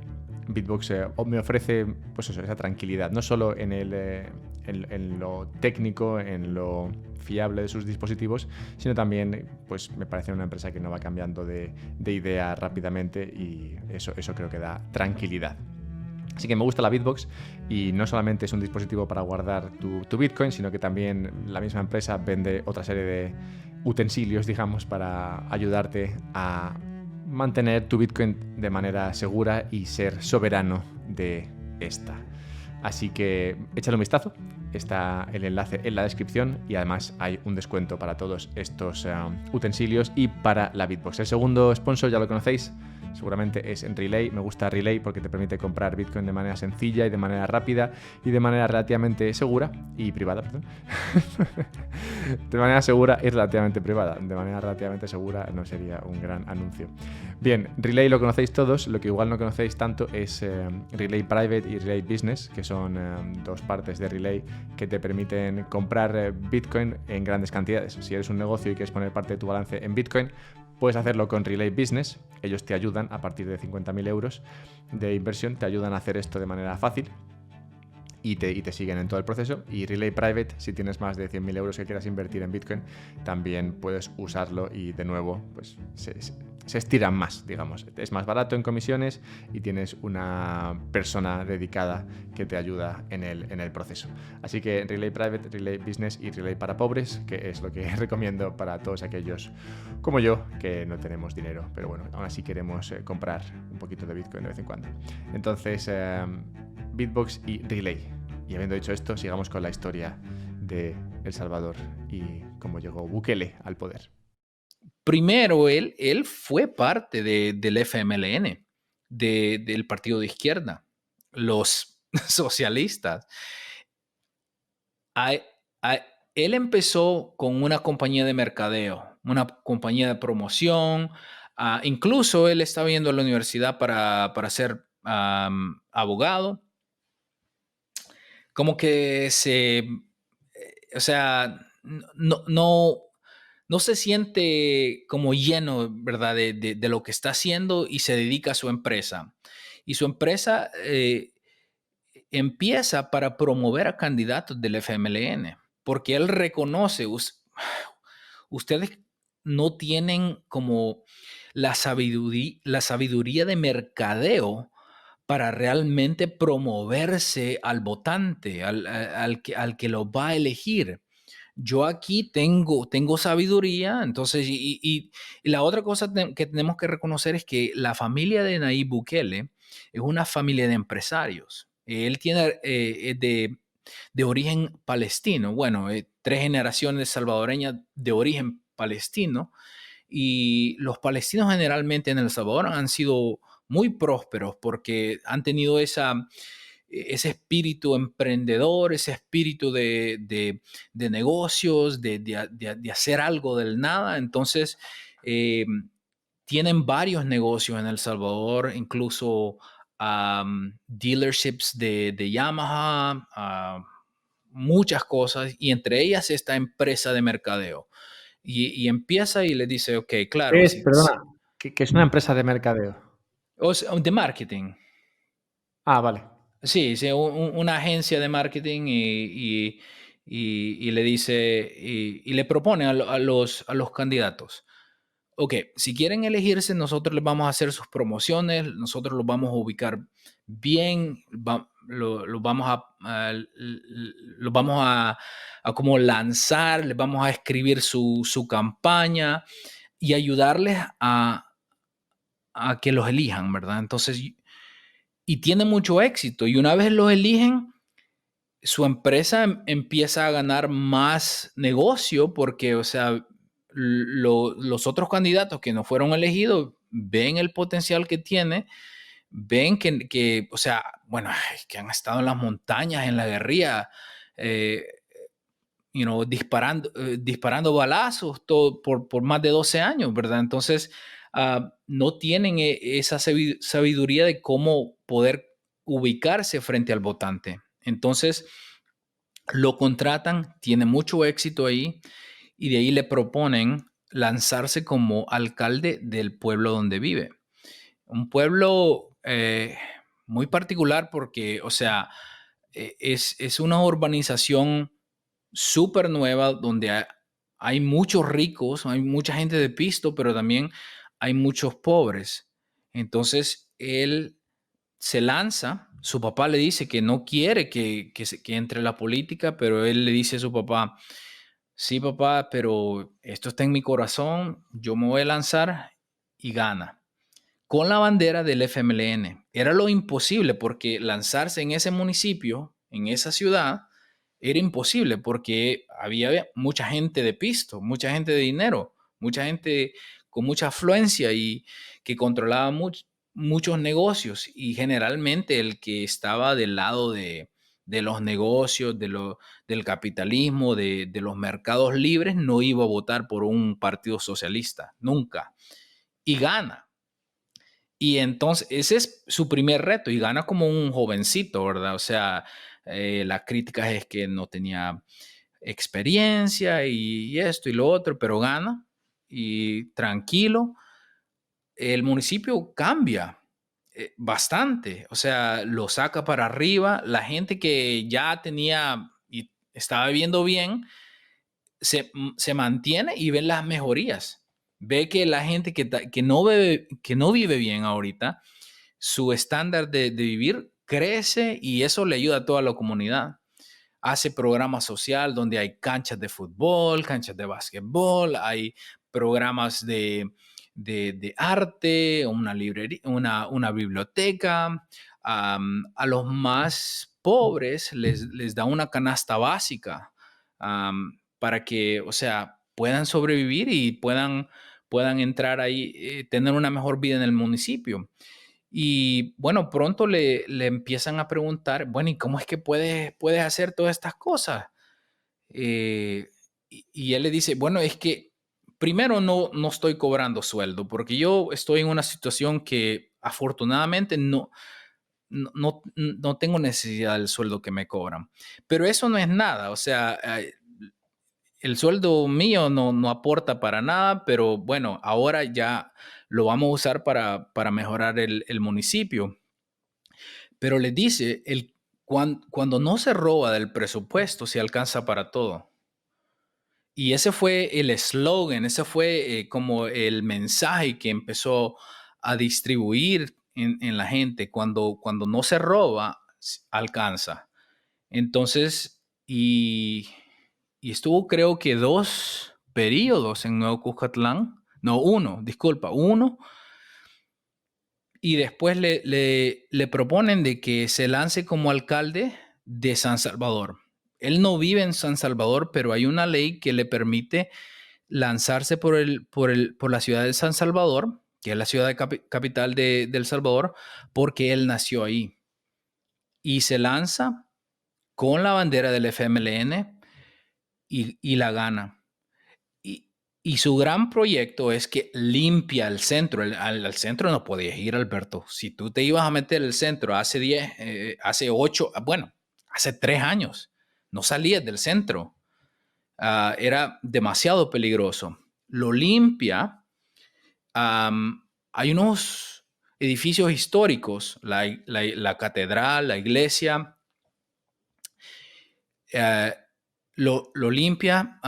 Bitbox me ofrece pues eso, esa tranquilidad, no solo en lo técnico, en lo fiable de sus dispositivos, sino también pues me parece una empresa que no va cambiando de idea rápidamente y eso creo que da tranquilidad. Así que me gusta la Bitbox y no solamente es un dispositivo para guardar tu Bitcoin, sino que también la misma empresa vende otra serie de utensilios, digamos, para ayudarte a mantener tu Bitcoin de manera segura y ser soberano de esta. Así que échale un vistazo, está el enlace en la descripción y además hay un descuento para todos estos utensilios y para la Bitbox. El segundo sponsor ya lo conocéis, seguramente es en Relay. Me gusta Relay porque te permite comprar Bitcoin de manera sencilla y de manera rápida y de manera relativamente segura y privada, perdón. De manera segura y relativamente privada. De manera relativamente segura no sería un gran anuncio. Bien, Relay lo conocéis todos, lo que igual no conocéis tanto es Relay Private y Relay Business, que son dos partes de Relay que te permiten comprar Bitcoin en grandes cantidades. Si eres un negocio y quieres poner parte de tu balance en Bitcoin, puedes hacerlo con Relay Business. Ellos te ayudan a partir de 50.000 euros de inversión, te ayudan a hacer esto de manera fácil. y te siguen en todo el proceso. Y Relay Private, si tienes más de 100.000 euros que quieras invertir en Bitcoin, también puedes usarlo y de nuevo pues se estiran más, digamos. Es más barato en comisiones y tienes una persona dedicada que te ayuda en el proceso. Así que Relay Private, Relay Business y Relay para pobres, que es lo que recomiendo para todos aquellos como yo que no tenemos dinero, pero bueno, aún así queremos comprar un poquito de Bitcoin de vez en cuando. Entonces, Bitbox y Relay. Y habiendo dicho esto, sigamos con la historia de El Salvador y cómo llegó Bukele al poder. Primero, él fue parte del FMLN, del partido de izquierda, los socialistas. A- a- Él empezó con una compañía de mercadeo, una compañía de promoción. Incluso él estaba yendo a la universidad para ser abogado. Como que o sea, no se siente como lleno, ¿verdad? De lo que está haciendo y se dedica a su empresa. Y su empresa empieza para promover a candidatos del FMLN, porque él reconoce, ustedes no tienen como la sabiduría de mercadeo para realmente promoverse al votante, al que lo va a elegir. Yo aquí tengo sabiduría, entonces, y la otra cosa que tenemos que reconocer es que la familia de Nayib Bukele es una familia de empresarios. Él tiene de origen palestino, bueno, 3 generaciones salvadoreñas de origen palestino, y los palestinos generalmente en El Salvador han sido muy prósperos porque han tenido ese espíritu emprendedor, ese espíritu de negocios, de hacer algo del nada. Entonces, eh, tienen varios negocios en El Salvador, incluso dealerships de Yamaha, muchas cosas, y entre ellas esta empresa de mercadeo. Y empieza y le dice, ok, claro, Es, perdona, que es una empresa de mercadeo. de marketing. Ah, vale. Sí, sí, una agencia de marketing y le dice y le propone a los candidatos. Ok, si quieren elegirse, nosotros les vamos a hacer sus promociones, nosotros los vamos a ubicar bien, los vamos los vamos a como lanzar, les vamos a escribir su campaña y ayudarles a que los elijan, ¿verdad? Entonces, y tiene mucho éxito. Y una vez los eligen, su empresa empieza a ganar más negocio porque, o sea, los otros candidatos que no fueron elegidos ven el potencial que tiene, ven o sea, bueno, que han estado en las montañas, en la guerrilla, eh, disparando balazos todo, por más de 12 años, ¿verdad? Entonces, no tienen esa sabiduría de cómo poder ubicarse frente al votante. Entonces, lo contratan, tiene mucho éxito ahí y de ahí le proponen lanzarse como alcalde del pueblo donde vive. Un pueblo muy particular porque, o sea, es una urbanización súper nueva donde hay muchos ricos, hay mucha gente de pisto, pero también hay muchos pobres. Entonces, él se lanza, su papá le dice que no quiere que entre la política, pero él le dice a su papá, sí papá, pero esto está en mi corazón, yo me voy a lanzar y gana. Con la bandera del FMLN. Era lo imposible porque lanzarse en ese municipio, en esa ciudad, era imposible porque había mucha gente de pisto, mucha gente de dinero, mucha gente con mucha afluencia y que controlaba muchos negocios y generalmente el que estaba del lado de los negocios, del capitalismo, de los mercados libres, no iba a votar por un partido socialista, nunca. Y gana. Y entonces ese es su primer reto y gana como un jovencito, ¿verdad? O sea, las críticas es que no tenía experiencia y esto y lo otro, pero gana y tranquilo. El municipio cambia. bastante, o sea, lo saca para arriba. La gente que ya tenía y estaba viviendo bien, se mantiene y ve las mejorías. Ve que la gente que no vive bien ahorita, su estándar de vivir crece y eso le ayuda a toda la comunidad. Hace programa social donde hay canchas de fútbol, canchas de básquetbol, hay programas de arte, una librería, una biblioteca. A los más pobres les da una canasta básica, para que, o sea, puedan sobrevivir y puedan entrar ahí, tener una mejor vida en el municipio. Y bueno, pronto le empiezan a preguntar, bueno, ¿y cómo es que puedes hacer todas estas cosas? Eh, y él le dice, bueno, es que primero no estoy cobrando sueldo, porque yo estoy en una situación que afortunadamente no tengo necesidad del sueldo que me cobran. Pero eso no es nada, o sea, el sueldo mío no aporta para nada, pero bueno, ahora ya lo vamos a usar para mejorar el municipio. Pero les dice, cuando no se roba del presupuesto, se alcanza para todo. Y ese fue el eslogan, ese fue como el mensaje que empezó a distribuir en la gente. Cuando no se roba, alcanza. Entonces, y estuvo creo que 2 periodos en Nuevo Cuscatlán. No, uno, disculpa, uno. Y después le proponen de que se lance como alcalde de San Salvador. Él no vive en San Salvador, pero hay una ley que le permite lanzarse por la ciudad de San Salvador, que es la ciudad capital de El Salvador, porque él nació ahí. Y se lanza con la bandera del FMLN y la gana. Y, y su gran proyecto es que limpia el centro. Al centro no podías ir, Alberto. Si tú te ibas a meter el centro hace 10, hace 8, bueno, hace 3 años, no salías del centro. Era demasiado peligroso. Lo limpia. Hay unos edificios históricos, la catedral, la iglesia, eh, lo limpia,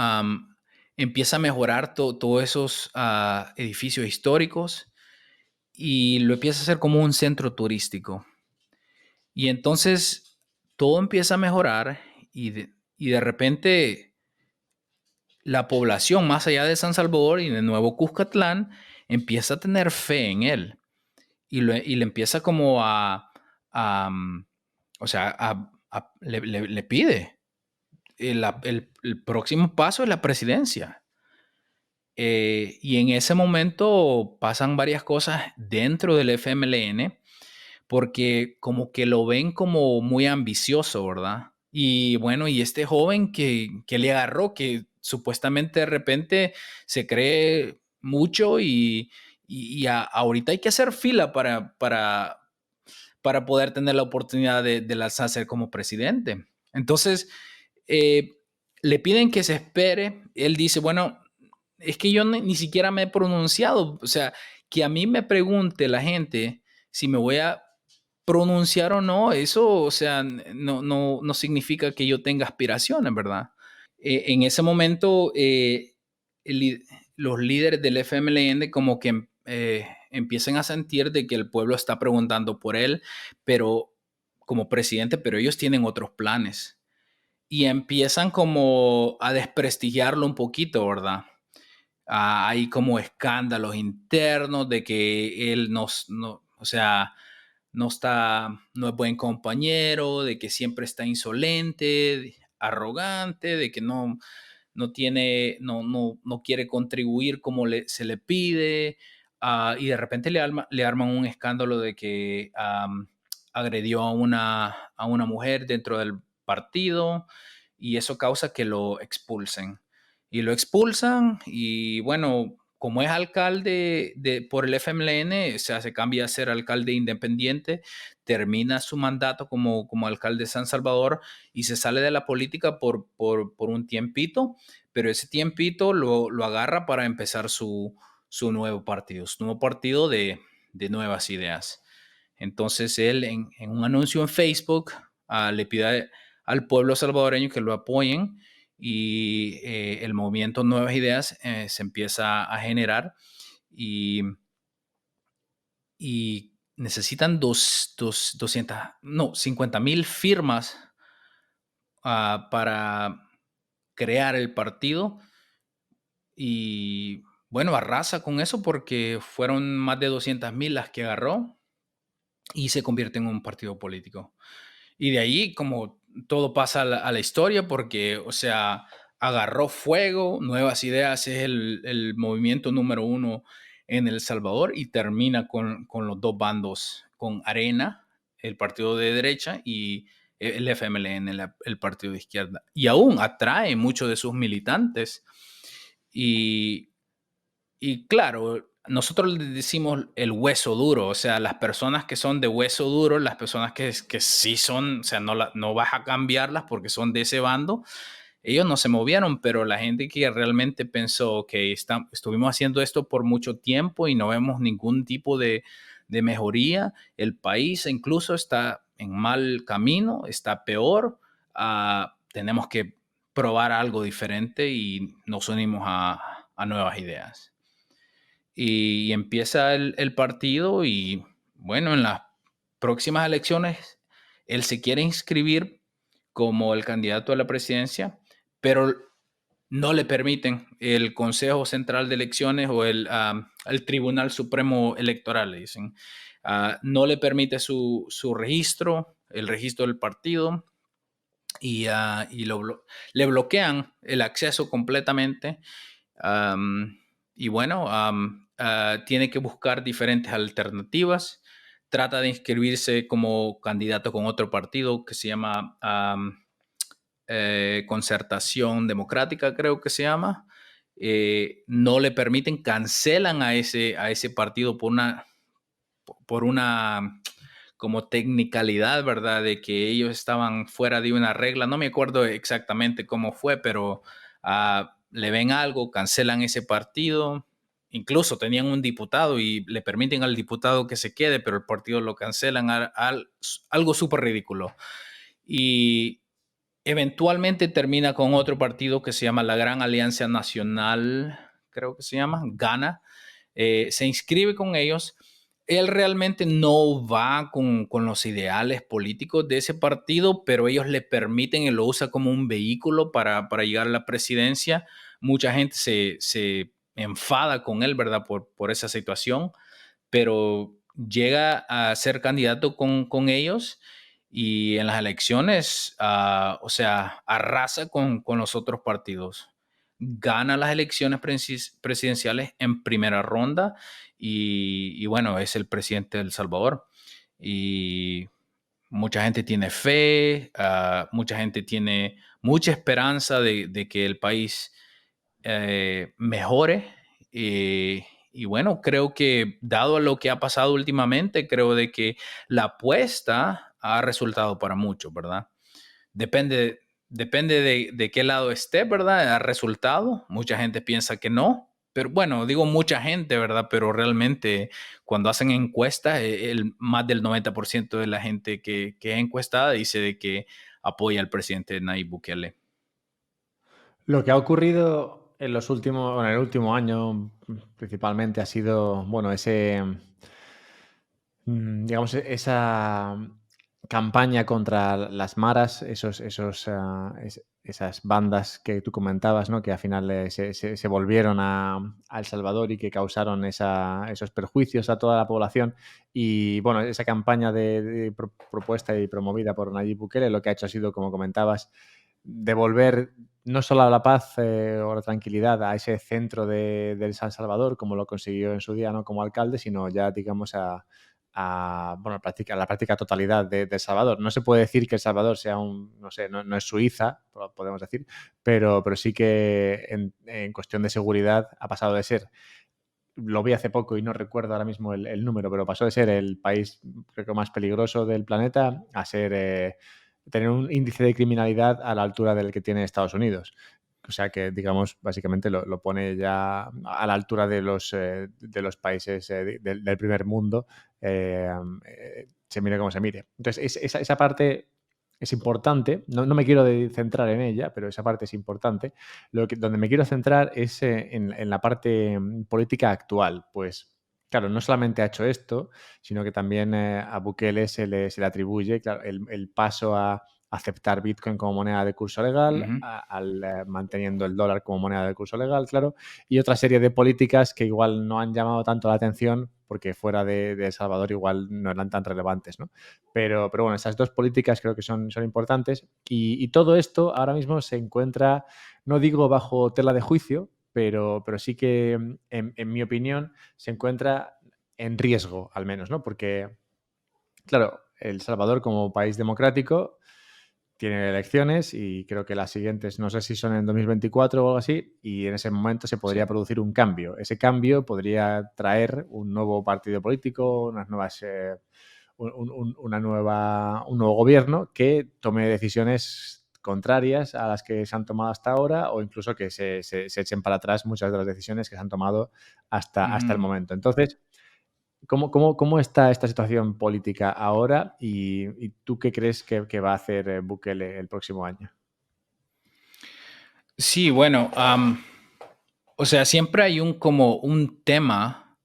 empieza a mejorar todos esos edificios históricos y lo empieza a hacer como un centro turístico. Y entonces todo empieza a mejorar y de repente la población más allá de San Salvador y de Nuevo Cuscatlán empieza a tener fe en él y le empieza como o sea, le pide. El próximo paso es la presidencia. Y en ese momento pasan varias cosas dentro del FMLN porque como que lo ven como muy ambicioso, ¿verdad? Y bueno, y este joven que le agarró, que supuestamente de repente se cree mucho ahorita hay que hacer fila para poder tener la oportunidad de lanzarse como presidente. Entonces, eh, le piden que se espere. Él dice, bueno, es que yo ni siquiera me he pronunciado. O sea, que a mí me pregunte la gente si me voy a pronunciar o no, eso, o sea, no significa que yo tenga aspiraciones, ¿verdad? En ese momento, el, los líderes del FMLN como que empiezan a sentir de que el pueblo está preguntando por él, pero como presidente, pero ellos tienen otros planes y empiezan como a desprestigiarlo un poquito, ¿verdad? Hay como escándalos internos de que él o sea, no es buen compañero, de que siempre está insolente, arrogante, de que no quiere contribuir como se le pide, y de repente le arman un escándalo de que agredió a una mujer dentro del partido y eso causa que lo expulsen. Y lo expulsan y bueno, como es alcalde por el FMLN, o sea, se cambia a ser alcalde independiente, termina su mandato como alcalde de San Salvador y se sale de la política por un tiempito, pero ese tiempito lo agarra para empezar su nuevo partido de nuevas ideas. Entonces él en un anuncio en Facebook le pide al pueblo salvadoreño que lo apoyen y el movimiento Nuevas Ideas se empieza a generar y, y necesitan 50,000 firmas para crear el partido y bueno, arrasa con eso porque fueron más de 200,000 las que agarró y se convierte en un partido político. Y de ahí, como todo pasa a la historia, porque, o sea, agarró fuego, Nuevas Ideas es el movimiento número uno en El Salvador y termina con los dos bandos, con Arena, el partido de derecha, y el FMLN, el partido de izquierda. Y aún atrae muchos de sus militantes. Y y claro, nosotros le decimos el hueso duro, o sea, las personas que son de hueso duro, las personas que sí son, o sea, no vas a cambiarlas porque son de ese bando, ellos no se movieron, pero la gente que realmente pensó que estuvimos haciendo esto por mucho tiempo y no vemos ningún tipo de mejoría, el país incluso está en mal camino, está peor, tenemos que probar algo diferente y nos unimos a nuevas ideas y empieza el partido y bueno, en las próximas elecciones él se quiere inscribir como el candidato a la presidencia, pero no le permiten el Consejo Central de Elecciones o el Tribunal Supremo Electoral, le dicen. No le permite su registro, el registro del partido, y le bloquean el acceso completamente. Y bueno, tiene que buscar diferentes alternativas. Trata de inscribirse como candidato con otro partido que se llama Concertación Democrática, creo que se llama. No le permiten, cancelan a ese partido por una como tecnicalidad, ¿verdad? De que ellos estaban fuera de una regla. No me acuerdo exactamente cómo fue, pero le ven algo, cancelan ese partido. Incluso tenían un diputado y le permiten al diputado que se quede, pero el partido lo cancelan. Algo súper ridículo. Y eventualmente termina con otro partido que se llama la Gran Alianza Nacional, creo que se llama, gana. Se inscribe con ellos. Él realmente no va con los ideales políticos de ese partido, pero ellos le permiten y lo usa como un vehículo para llegar a la presidencia. Mucha gente se enfada con él, ¿verdad? Por esa situación, pero llega a ser candidato con ellos y en las elecciones, o sea, arrasa con los otros partidos. Gana las elecciones presidenciales en primera ronda y bueno, es el presidente de El Salvador. Y mucha gente tiene fe, mucha gente tiene mucha esperanza de que el país mejore. Y bueno, creo que dado lo que ha pasado últimamente, creo de que la apuesta ha resultado para muchos, ¿verdad? Depende de qué lado esté, ¿verdad? Ha resultado. Mucha gente piensa que no, pero bueno, digo mucha gente, ¿verdad? Pero realmente cuando hacen encuestas, más del 90% de la gente que es encuestada dice de que apoya al presidente Nayib Bukele. Lo que ha ocurrido en los últimos, bueno, en el último año principalmente ha sido, bueno, digamos, esa campaña contra las maras, esas bandas que tú comentabas, ¿no? Que al final se volvieron a El Salvador y que causaron esos perjuicios a toda la población. Y bueno, esa campaña propuesta y promovida por Nayib Bukele lo que ha hecho ha sido, como comentabas, devolver no solo a la paz o la tranquilidad a ese centro del San Salvador, como lo consiguió en su día, ¿no? Como alcalde, sino ya, digamos, bueno, a la práctica totalidad de El Salvador. No se puede decir que El Salvador sea no sé, no es Suiza, podemos decir, pero sí que en cuestión de seguridad ha pasado de ser, lo vi hace poco y no recuerdo ahora mismo el número, pero pasó de ser el país, creo que más peligroso del planeta a tener un índice de criminalidad a la altura del que tiene Estados Unidos. O sea que, digamos, básicamente lo pone ya a la altura de los países del primer mundo se mire como se mire. Entonces, esa parte es importante. No me quiero centrar en ella, pero esa parte es importante. Donde me quiero centrar es en la parte política actual. Pues, claro, no solamente ha hecho esto, sino que también a Bukele se le atribuye, claro, el paso a aceptar Bitcoin como moneda de curso legal, Ujú, al manteniendo el dólar como moneda de curso legal, claro, y otra serie de políticas que igual no han llamado tanto la atención porque fuera de El Salvador igual no eran tan relevantes, ¿no? Pero bueno, esas dos políticas creo que son importantes y todo esto ahora mismo se encuentra, no digo bajo tela de juicio, pero sí que, en mi opinión, se encuentra en riesgo, al menos, ¿no? Porque, claro, El Salvador como país democrático tiene elecciones y creo que las siguientes, no sé si son en 2024 o algo así, y en ese momento se sí. podría producir un cambio. Ese cambio podría traer un nuevo partido político, unas nuevas, un nuevo gobierno que tome decisiones contrarias a las que se han tomado hasta ahora o incluso que se echen para atrás muchas de las decisiones que se han tomado hasta el Ujú. momento. Entonces, ¿cómo está esta situación política ahora y tú qué crees que va a hacer Bukele el próximo año? Sí, bueno, o sea, siempre hay como un tema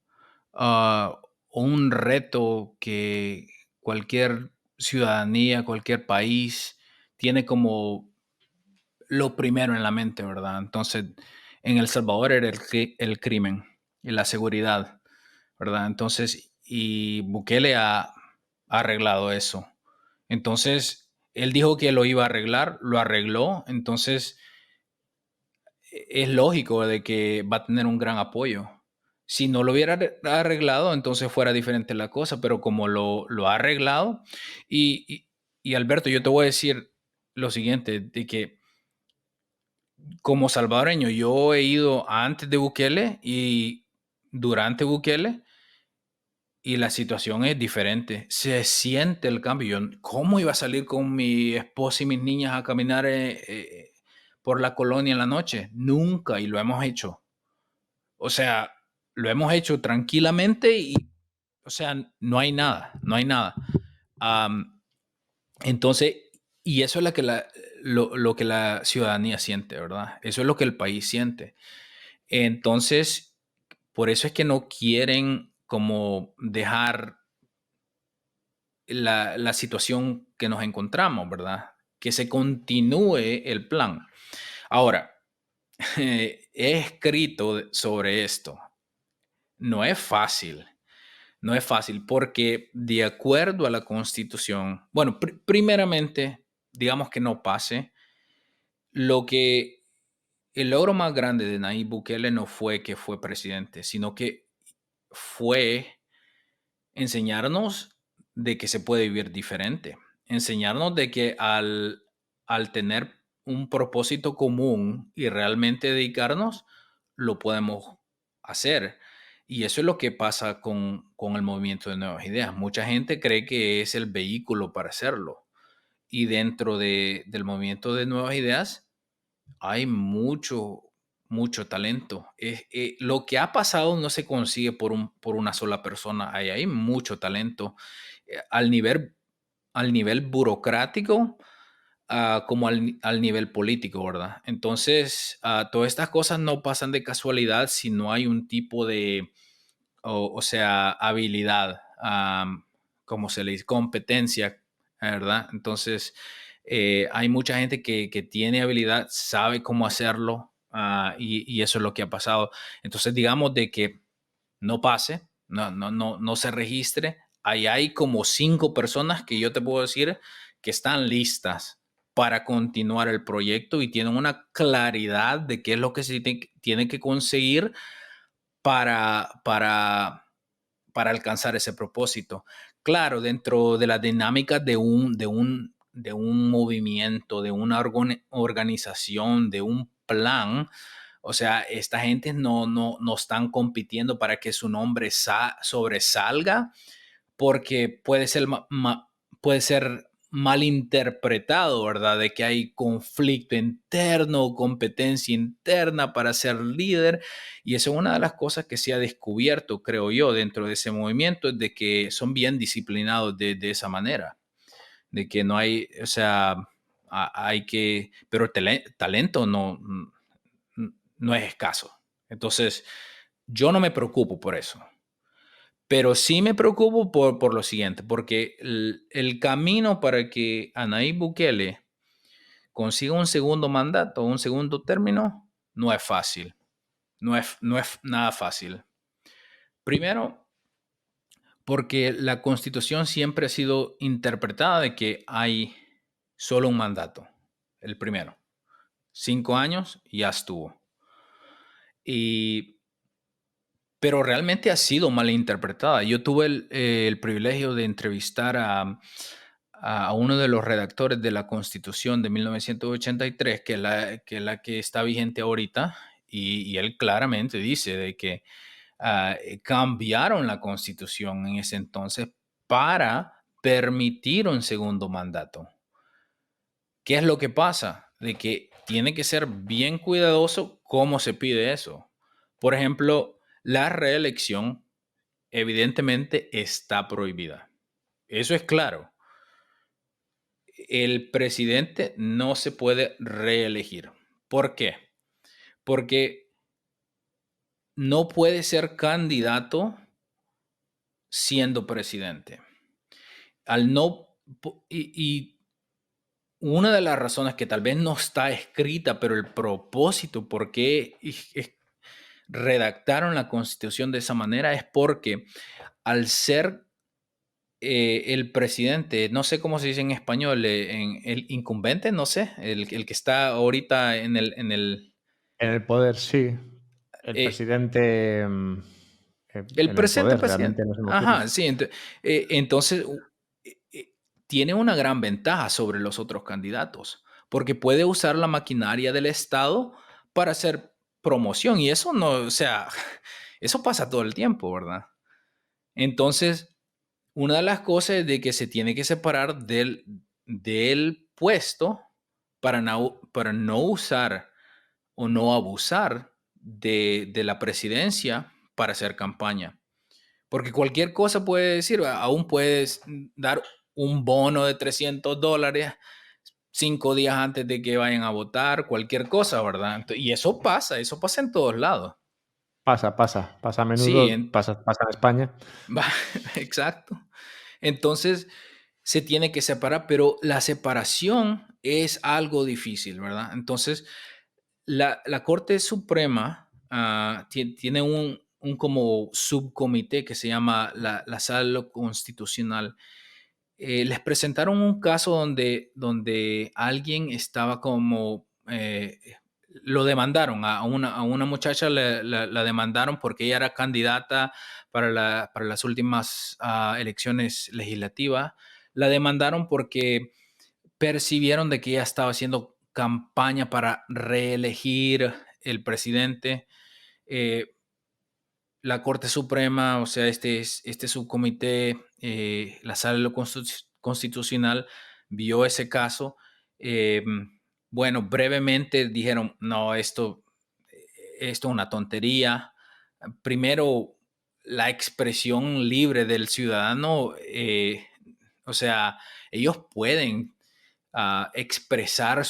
o un reto que cualquier ciudadanía, cualquier país tiene como lo primero en la mente, ¿verdad? Entonces, en El Salvador era el crimen y la seguridad, ¿verdad? Entonces, y Bukele ha arreglado eso. Entonces, él dijo que lo iba a arreglar, lo arregló, entonces es lógico de que va a tener un gran apoyo. Si no lo hubiera arreglado, entonces fuera diferente la cosa, pero como lo ha arreglado, y, y, y Alberto, yo te voy a decir lo siguiente, de que como salvadoreño, yo he ido antes de Bukele y durante Bukele y la situación es diferente. Se siente el cambio. Yo, ¿cómo iba a salir con mi esposa y mis niñas a caminar por la colonia en la noche? Nunca, y lo hemos hecho. O sea, lo hemos hecho tranquilamente y, o sea, no hay nada, no hay nada. Am, entonces, y eso es lo que la ciudadanía siente, ¿verdad? Eso es lo que el país siente. Entonces, por eso es que no quieren como dejar la situación que nos encontramos, ¿verdad? Que se continúe el plan. Ahora, he escrito sobre esto. No es fácil, no es fácil porque de acuerdo a la Constitución, bueno, primeramente, digamos que no pase, lo que el logro más grande de Nayib Bukele no fue que fue presidente, sino que fue enseñarnos de que se puede vivir diferente, enseñarnos de que al tener un propósito común y realmente dedicarnos, lo podemos hacer. Y eso es lo que pasa con el movimiento de nuevas ideas. Mucha gente cree que es el vehículo para hacerlo. Y dentro del movimiento de nuevas ideas hay mucho talento. Lo que ha pasado no se consigue por una sola persona. Hay mucho talento al nivel burocrático como al nivel político, ¿verdad? Entonces, todas estas cosas no pasan de casualidad si no hay un tipo de, o sea, habilidad, como se le dice, competencia, ¿verdad? Entonces, hay mucha gente que tiene habilidad, sabe cómo hacerlo, y eso es lo que ha pasado. Entonces, digamos de que no pase, no se registre. Ahí hay como 5 personas que yo te puedo decir que están listas para continuar el proyecto y tienen una claridad de qué es lo que se tiene que conseguir para, para, para alcanzar ese propósito. Claro, dentro de la dinámica de un movimiento, de una organización, de un plan, o sea, esta gente no están compitiendo para que su nombre sobresalga, porque puede ser malinterpretado, ¿verdad? De que hay conflicto interno, competencia interna para ser líder. Y eso es una de las cosas que se ha descubierto, creo yo, dentro de ese movimiento, es de que son bien disciplinados de esa manera. De que no hay, o sea, hay que, pero talento no es escaso. Entonces, yo no me preocupo por eso. Pero sí me preocupo por lo siguiente, porque el camino para que Nayib Bukele consiga un segundo mandato, un segundo término, no es fácil. No es nada fácil. Primero, porque la Constitución siempre ha sido interpretada de que hay solo un mandato, el primero. 5 años y ya estuvo. Pero realmente ha sido mal interpretada. Yo tuve el privilegio de entrevistar a uno de los redactores de la Constitución de 1983, que es la que está vigente ahorita, y él claramente dice de que cambiaron la Constitución en ese entonces para permitir un segundo mandato. ¿Qué es lo que pasa? De que tiene que ser bien cuidadoso cómo se pide eso. Por ejemplo, la reelección evidentemente está prohibida. Eso es claro. El presidente no se puede reelegir. ¿Por qué? Porque no puede ser candidato siendo presidente. Al no, y una de las razones que tal vez no está escrita, pero el propósito por qué redactaron la constitución de esa manera es porque al ser el presidente, no sé cómo se dice en español, el incumbente, no sé, el que está ahorita En el poder, sí. El eh, presidente el en el presente poder, realmente presidente. no se me ocurre. Ajá, sí. Entonces, tiene una gran ventaja sobre los otros candidatos, porque puede usar la maquinaria del Estado para hacer promoción y eso no, o sea, eso pasa todo el tiempo, ¿verdad? Entonces, una de las cosas es de que se tiene que separar del puesto para no usar o no abusar de la presidencia para hacer campaña. Porque cualquier cosa puede decir, aún puedes dar un bono de $300 5 días antes de que vayan a votar, cualquier cosa, ¿verdad? Y eso pasa en todos lados. Pasa a Sí, menudo, pasa en España. exacto. Entonces, se tiene que separar, pero la separación es algo difícil, ¿verdad? Entonces, la Corte Suprema tiene un como subcomité que se llama la Sala Constitucional. Les presentaron un caso donde alguien estaba como, lo demandaron, a una muchacha la demandaron porque ella era candidata para las últimas elecciones legislativas. La demandaron porque percibieron de que ella estaba haciendo campaña para reelegir el presidente. Eh, la Corte Suprema, o sea, este subcomité, la Sala de lo Constitucional, vio ese caso. eh, bueno, brevemente dijeron, no, esto es una tontería. Primero, la expresión libre del ciudadano, o sea, ellos pueden expresar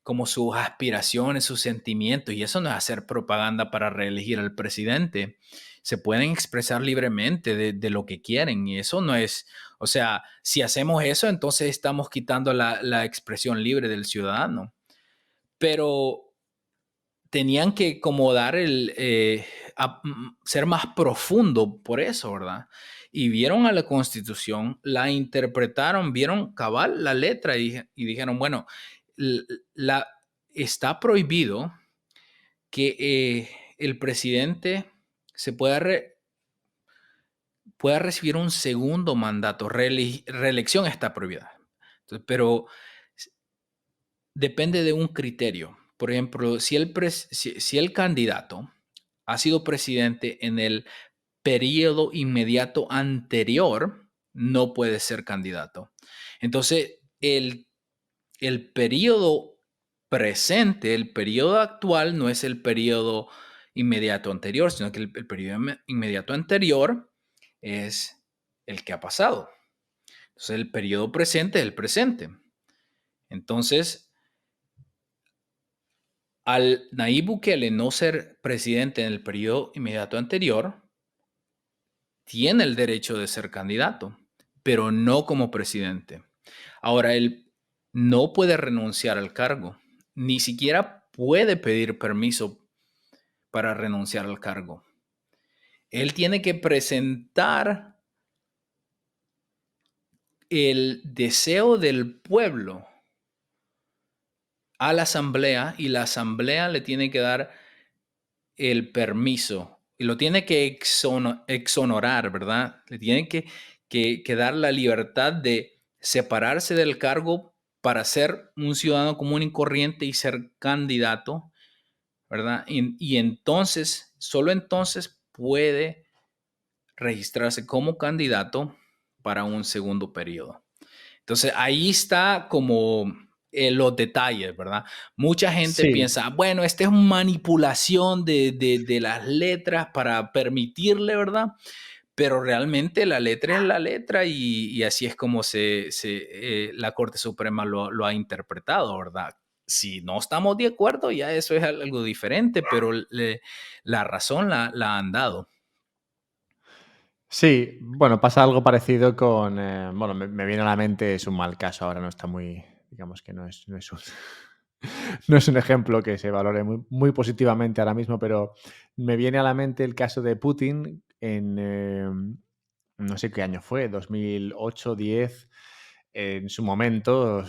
como sus aspiraciones, sus sentimientos, y eso no es hacer propaganda para reelegir al presidente. Se pueden expresar libremente de lo que quieren y eso no es, o sea, si hacemos eso, entonces estamos quitando la expresión libre del ciudadano. Pero tenían que como dar ser más profundo por eso, ¿verdad? Y vieron a la Constitución, la interpretaron, vieron cabal la letra y dijeron, bueno, la, está prohibido que el presidente se pueda recibir un segundo mandato. Reelección está prohibida. Entonces, pero depende de un criterio. Por ejemplo, si el candidato ha sido presidente en el periodo inmediato anterior, no puede ser candidato. Entonces, el periodo presente, el periodo actual, no es el periodo inmediato anterior, sino que el periodo inmediato anterior es el que ha pasado. Entonces, el periodo presente es el presente. Entonces, al Nayib Bukele no ser presidente en el periodo inmediato anterior, tiene el derecho de ser candidato, pero no como presidente. Ahora, él no puede renunciar al cargo, ni siquiera puede pedir permiso para renunciar al cargo. Él tiene que presentar el deseo del pueblo a la asamblea y la asamblea le tiene que dar el permiso y lo tiene que exonerar, ¿verdad? Le tiene que dar la libertad de separarse del cargo para ser un ciudadano común y corriente y ser candidato, ¿verdad? Y entonces, solo entonces puede registrarse como candidato para un segundo periodo. Entonces ahí está como los detalles, ¿verdad? Mucha gente Sí, piensa, bueno, esta es manipulación de las letras para permitirle, ¿verdad? Pero realmente la letra es la letra y así es como la Corte Suprema lo ha interpretado, ¿verdad? Si no estamos de acuerdo, ya eso es algo diferente, pero la razón la han dado. sí, bueno, pasa algo parecido con, bueno, me viene a la mente, es un mal caso, ahora no está muy, digamos que no es un, no es un ejemplo que se valore muy positivamente ahora mismo, pero me viene a la mente el caso de Putin en, no sé qué año fue, 2008, 10. En su momento,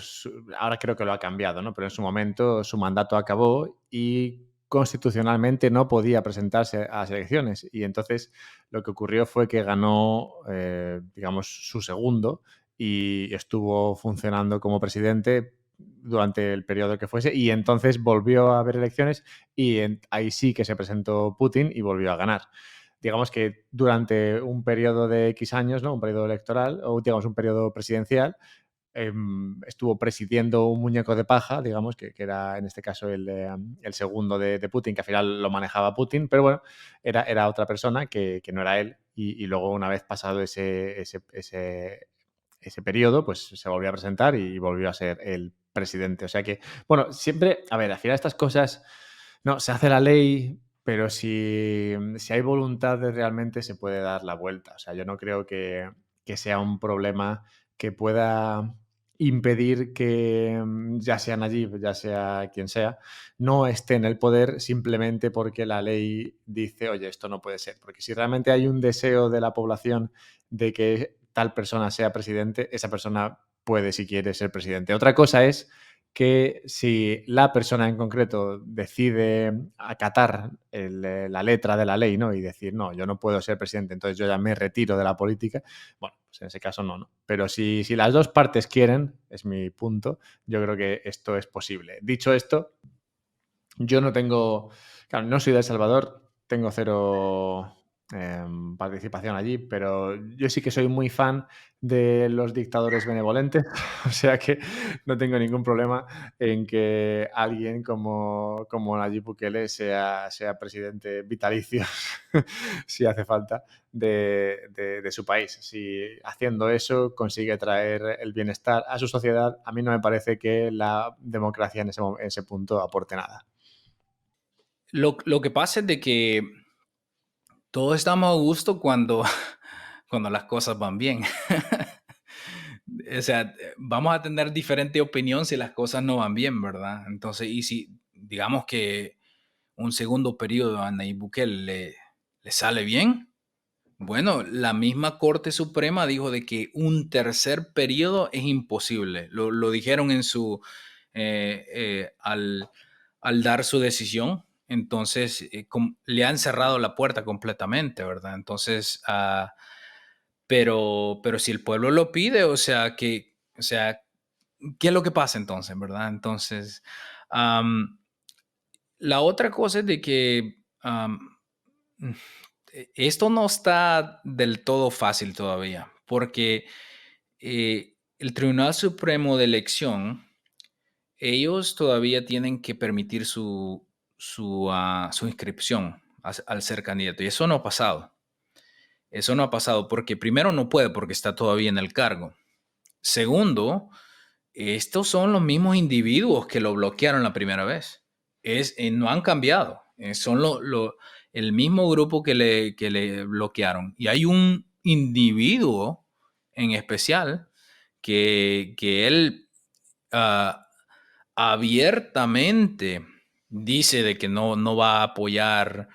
ahora creo que lo ha cambiado, ¿no? Pero en su momento su mandato acabó y constitucionalmente no podía presentarse a las elecciones. Y entonces lo que ocurrió fue que ganó, digamos, su segundo y estuvo funcionando como presidente durante el periodo que fuese y entonces volvió a haber elecciones y ahí sí que se presentó Putin y volvió a ganar. Digamos que durante un periodo de X años, ¿no? Un periodo electoral o digamos un periodo presidencial, estuvo presidiendo un muñeco de paja, digamos, que era en este caso el segundo de Putin, que al final lo manejaba Putin, pero bueno, era otra persona que no era él. Y luego, una vez pasado ese periodo, pues se volvió a presentar y volvió a ser el presidente. O sea que, bueno, siempre, a ver, al final estas cosas, no, se hace la ley, pero si hay voluntad de realmente se puede dar la vuelta. O sea, yo no creo que sea un problema que pueda impedir que, ya sea Nayib, ya sea quien sea, no esté en el poder simplemente porque la ley dice, oye, esto no puede ser. Porque si realmente hay un deseo de la población de que tal persona sea presidente, esa persona puede, si quiere, ser presidente. Otra cosa es que si la persona en concreto decide acatar la letra de la ley, ¿no? Y decir, no, yo no puedo ser presidente, entonces yo ya me retiro de la política, bueno, pues en ese caso no, ¿no? Pero si las dos partes quieren, es mi punto, yo creo que esto es posible. Dicho esto, yo no tengo, claro, no soy de El Salvador, tengo cero participación allí, pero yo sí que soy muy fan de los dictadores benevolentes, o sea que no tengo ningún problema en que alguien como Nayib Bukele sea presidente vitalicio, si hace falta, de su país. Si haciendo eso consigue traer el bienestar a su sociedad, a mí no me parece que la democracia en ese punto aporte nada. Lo que pasa es de que todos estamos a gusto cuando, cuando las cosas van bien. O sea, vamos a tener diferente opinión si las cosas no van bien, ¿verdad? Entonces, y si digamos que un segundo periodo a Nayib Bukele le sale bien, bueno, la misma Corte Suprema dijo de que un tercer periodo es imposible. Lo dijeron en al dar su decisión. Entonces, le han cerrado la puerta completamente, ¿verdad? Entonces, pero si el pueblo lo pide, o sea, ¿qué es lo que pasa entonces, verdad? Entonces, am, la otra cosa es de que mm, esto no está del todo fácil todavía, porque el Tribunal Supremo de Elección, ellos todavía tienen que permitir su inscripción al ser candidato. Y eso no ha pasado. Eso no ha pasado porque primero no puede porque está todavía en el cargo. Segundo, estos son los mismos individuos que lo bloquearon la primera vez. No han cambiado. Son el mismo grupo que le bloquearon. Y hay un individuo en especial que él ah, abiertamente dice de que no va a apoyar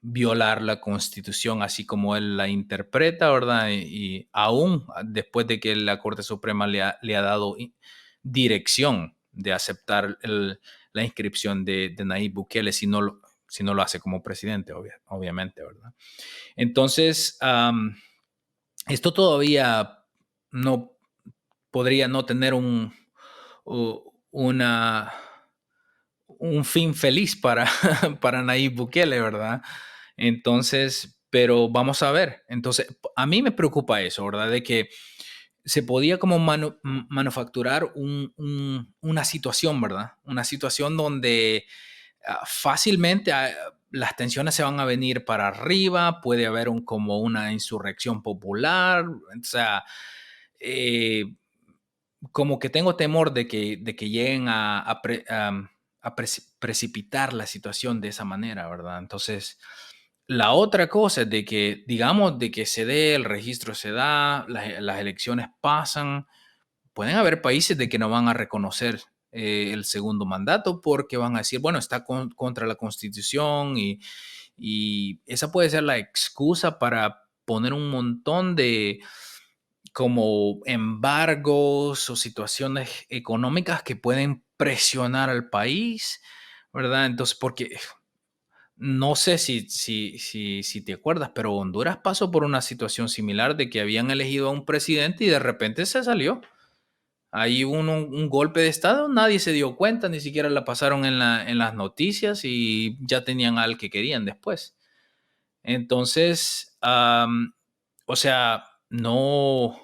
violar la Constitución así como él la interpreta, ¿verdad? Y aún después de que la Corte Suprema le ha dado dirección de aceptar la inscripción de Nayib Bukele si no lo hace como presidente, obviamente, ¿verdad? Entonces, esto todavía no podría no tener una, un fin feliz para, para Nayib Bukele, ¿verdad? Entonces, pero vamos a ver. Entonces, a mí me preocupa eso, ¿verdad? De que se podía como manufacturar una situación, ¿verdad? Una situación donde fácilmente las tensiones se van a venir para arriba, puede haber como una insurrección popular, o sea, eh, como que tengo temor de que lleguen a precipitar la situación de esa manera, ¿verdad? Entonces, la otra cosa es de que, digamos, de que se dé, el registro se da, las elecciones pasan, pueden haber países de que no van a reconocer el segundo mandato porque van a decir, bueno, está contra la Constitución y esa puede ser la excusa para poner un montón de como embargos o situaciones económicas que pueden presionar al país, ¿verdad? Entonces, porque no sé si te acuerdas, pero Honduras pasó por una situación similar de que habían elegido a un presidente y de repente se salió. Ahí hubo un golpe de estado, nadie se dio cuenta, ni siquiera la pasaron en las noticias y ya tenían al que querían después. Entonces, o sea, no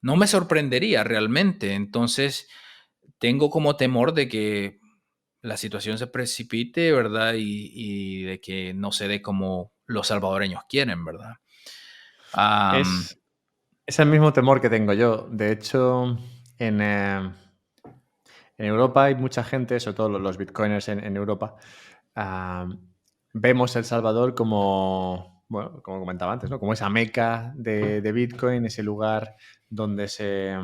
me sorprendería realmente. Entonces, tengo como temor de que la situación se precipite, ¿verdad? Y de que no se dé como los salvadoreños quieren, ¿verdad? Am, Es, es el mismo temor que tengo yo. De hecho, en Europa hay mucha gente, sobre todo los bitcoiners en Europa, ah, vemos El Salvador como, bueno, como comentaba antes, ¿no? Como esa meca de Bitcoin, ese lugar donde se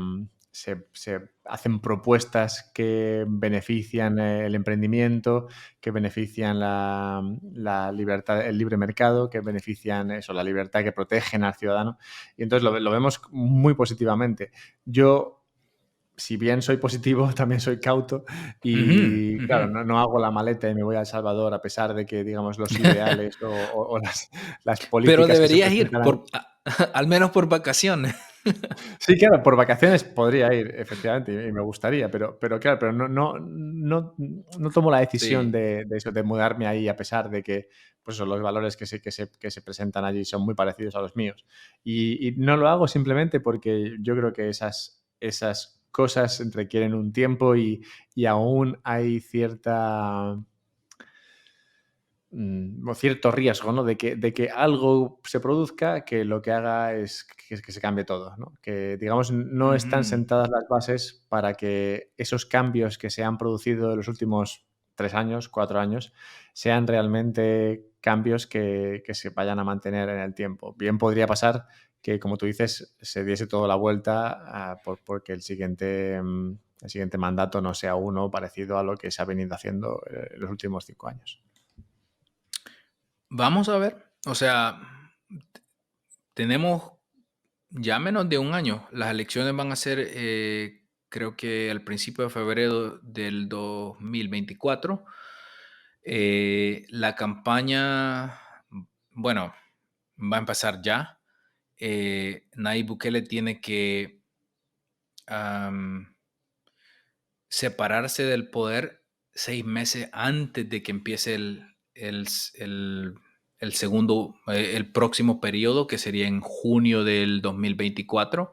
hacen propuestas que benefician el emprendimiento, que benefician la libertad, el libre mercado, que benefician eso, la libertad, que protegen al ciudadano. Y entonces lo vemos muy positivamente. Yo, si bien soy positivo, también soy cauto ujú, y, ujú. claro, no hago la maleta y me voy a El Salvador a pesar de que, digamos, los ideales o las Pero políticas que se deberías ir, presentan ahí. al menos por vacaciones. Sí, claro, por vacaciones podría ir, efectivamente, y me gustaría, pero claro, pero no tomo la decisión Sí. de eso, de mudarme ahí a pesar de que, pues eso, los valores que se presentan allí son muy parecidos a los míos. Y no lo hago simplemente porque yo creo que esas cosas requieren un tiempo y aún hay o cierto riesgo, ¿no? De que algo se produzca que lo que haga es que se cambie todo, ¿no? Que, digamos, no están Ujú. sentadas las bases para que esos cambios que se han producido en los últimos 3 años, 4 años, sean realmente cambios que se vayan a mantener en el tiempo. Bien podría pasar que, como tú dices, se diese toda la vuelta, porque el siguiente mandato no sea uno parecido a lo que se ha venido haciendo, en los últimos 5 años. Vamos a ver. O sea, tenemos ya menos de un año. Las elecciones van a ser, creo que al principio de febrero del 2024. La campaña, bueno, va a empezar ya. Nayib Bukele tiene que am, separarse del poder 6 meses antes de que empiece el, el segundo, el próximo periodo, que sería en junio del 2024.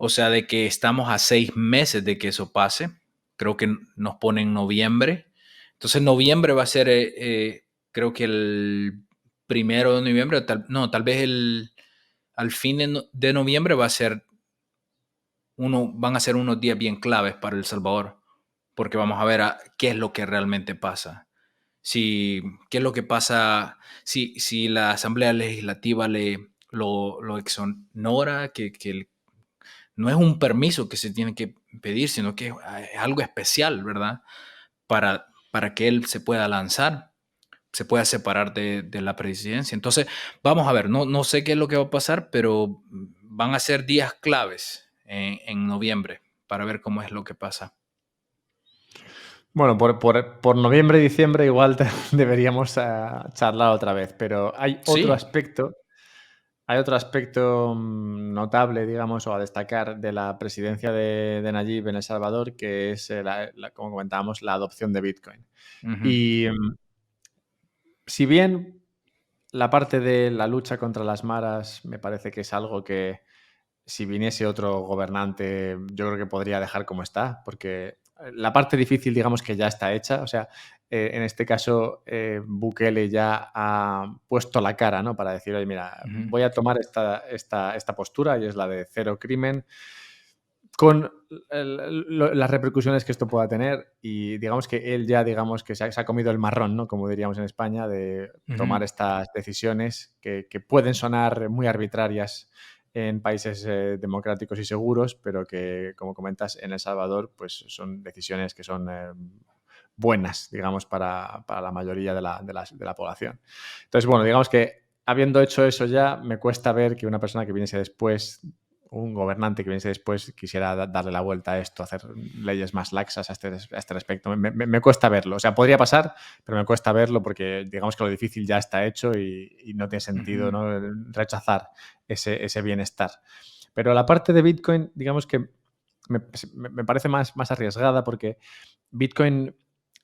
O sea, de que estamos a 6 meses de que eso pase. Creo que nos pone en noviembre. Entonces, noviembre va a ser, creo que el 1 de noviembre, no, tal vez al fin de noviembre van a ser unos días bien claves para El Salvador, porque vamos a ver qué es lo que realmente pasa. Qué es lo que pasa si la Asamblea Legislativa lo exonora, que no es un permiso que se tiene que pedir, sino que es algo especial, ¿verdad? Para que él se pueda lanzar, se pueda separar de la presidencia. Entonces, vamos a ver, no sé qué es lo que va a pasar, pero van a ser días claves en noviembre para ver cómo es lo que pasa. Bueno, por noviembre y diciembre igual deberíamos charlar otra vez, pero Sí. hay otro aspecto notable, digamos, o a destacar de la presidencia de Nayib en El Salvador, que es, como comentábamos, la adopción de Bitcoin. Ujú, Y si bien la parte de la lucha contra las maras me parece que es algo que si viniese otro gobernante yo creo que podría dejar como está, porque la parte difícil digamos que ya está hecha, o sea, en este caso Bukele ya ha puesto la cara, ¿no? Para decir, oye, mira, ujú, voy a tomar esta postura y es la de cero crimen, con las repercusiones que esto pueda tener y digamos que él ya digamos que se ha comido el marrón, ¿no? Como diríamos en España, de ujú, tomar estas decisiones que pueden sonar muy arbitrarias en países democráticos y seguros, pero que, como comentas, en El Salvador pues son decisiones que son buenas, digamos, para la mayoría de la población. Entonces, bueno, digamos que habiendo hecho eso ya, me cuesta ver que una persona que viniese después, un gobernante que viniese después, quisiera darle la vuelta a esto, hacer leyes más laxas a este respecto. Me cuesta verlo. O sea, podría pasar, pero me cuesta verlo porque digamos que lo difícil ya está hecho y no tiene sentido, ujú. ¿no? Rechazar ese bienestar. Pero la parte de Bitcoin, digamos que me parece más arriesgada porque Bitcoin,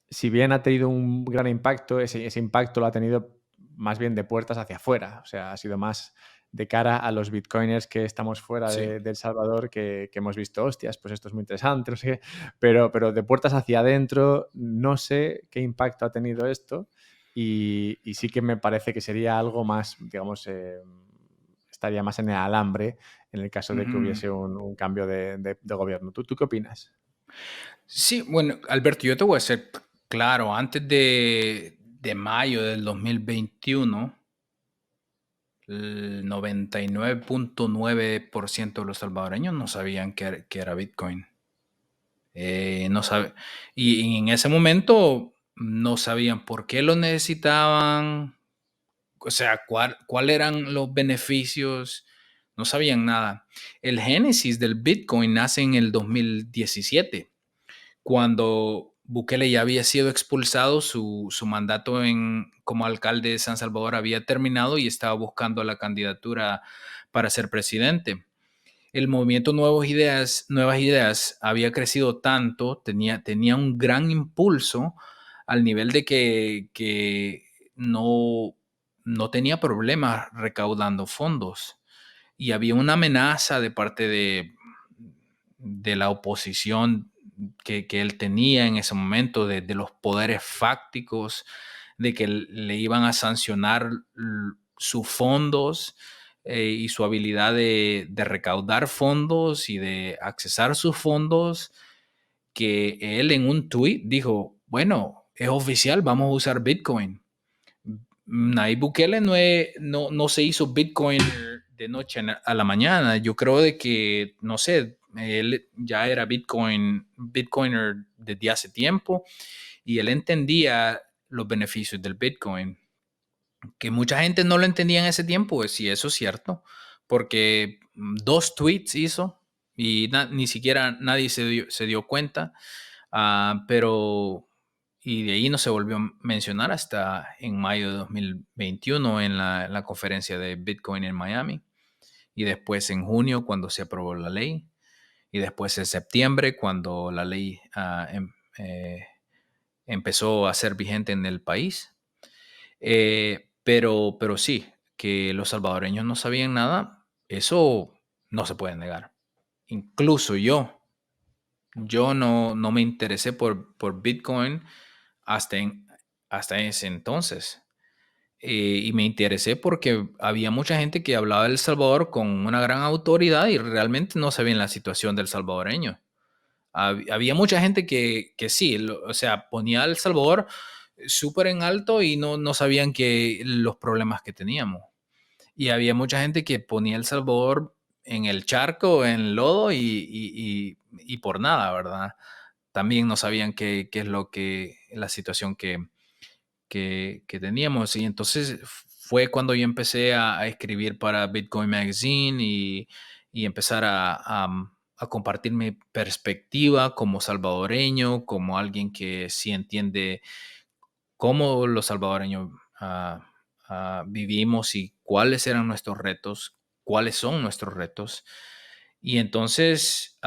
si bien ha tenido un gran impacto, ese impacto lo ha tenido más bien de puertas hacia afuera. O sea, ha sido más de cara a los bitcoiners que estamos fuera Sí. de El Salvador que hemos visto, hostias, pues esto es muy interesante, no sé qué. Pero de puertas hacia adentro, no sé qué impacto ha tenido esto y sí que me parece que sería algo más, digamos, estaría más en el alambre en el caso de que Ujú. hubiese un cambio de gobierno. ¿Tú qué opinas? Sí, bueno, Alberto, yo te voy a ser claro, antes de mayo del 2021, el 99.9% de los salvadoreños no sabían que era Bitcoin. No sabe, y en ese momento no sabían por qué lo necesitaban, o sea, cuál eran los beneficios, no sabían nada. El génesis del Bitcoin nace en el 2017 cuando Bukele ya había sido expulsado, su mandato como alcalde de San Salvador había terminado y estaba buscando la candidatura para ser presidente. El movimiento Nuevas Ideas había crecido tanto, tenía un gran impulso al nivel de que no tenía problemas recaudando fondos. Y había una amenaza de parte de la oposición que él tenía en ese momento, de los poderes fácticos, de que le iban a sancionar sus fondos y su habilidad de recaudar fondos y de accesar sus fondos, que él en un tweet dijo, bueno, es oficial, vamos a usar Bitcoin. Nayib Bukele no se hizo Bitcoin de noche a la mañana. Yo creo de que, no sé, él ya era Bitcoiner desde hace tiempo y él entendía los beneficios del Bitcoin. Que mucha gente no lo entendía en ese tiempo, pues sí, eso es cierto, porque 2 tweets hizo y ni siquiera nadie se dio cuenta, pero y de ahí no se volvió a mencionar hasta en mayo de 2021 en la conferencia de Bitcoin en Miami, y después en junio cuando se aprobó la ley, y después en septiembre cuando la ley empezó a ser vigente en el país. Pero sí, que los salvadoreños no sabían nada, eso no se puede negar. incluso yo no me interesé por Bitcoin hasta, hasta ese entonces. Y me interesé porque había mucha gente que hablaba de El Salvador con una gran autoridad y realmente no sabían la situación del salvadoreño. Había mucha gente que sí, o sea, ponía a El Salvador súper en alto y no sabían que los problemas que teníamos. Y había mucha gente que ponía El Salvador en el charco, en el lodo y por nada, ¿verdad? También no sabían qué es lo que, la situación que teníamos. Y entonces fue cuando yo empecé a escribir para Bitcoin Magazine y empezar a compartir mi perspectiva como salvadoreño, como alguien que sí entiende cómo los salvadoreños vivimos y cuáles eran nuestros retos, cuáles son nuestros retos. Y entonces,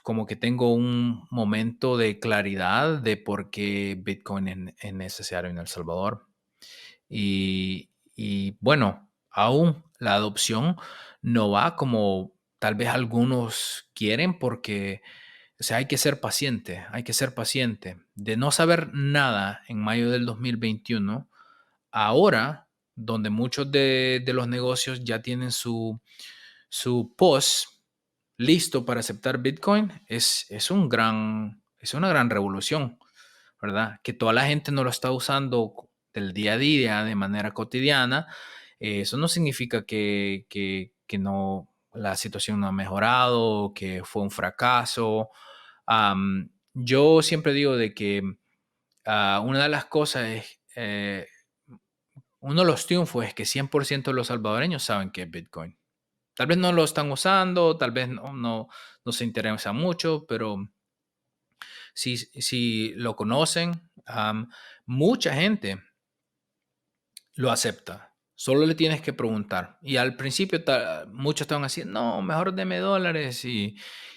como que tengo un momento de claridad de por qué Bitcoin es necesario en El Salvador. Y bueno, aún la adopción no va como tal vez algunos quieren porque, o sea, hay que ser paciente, hay que ser paciente. De no saber nada en mayo del 2021, ahora, donde muchos de los negocios ya tienen su post listo para aceptar Bitcoin, es una gran revolución, ¿verdad? Que toda la gente no lo está usando del día a día de manera cotidiana. Eso no significa que no, la situación no ha mejorado, que fue un fracaso. Yo siempre digo de que una de las cosas es, uno de los triunfos es que 100% de los salvadoreños saben que es Bitcoin. Tal vez no lo están usando, tal vez no se interesa mucho, pero si lo conocen, mucha gente lo acepta. Solo le tienes que preguntar. Y al principio muchos estaban así, no, mejor deme dólares y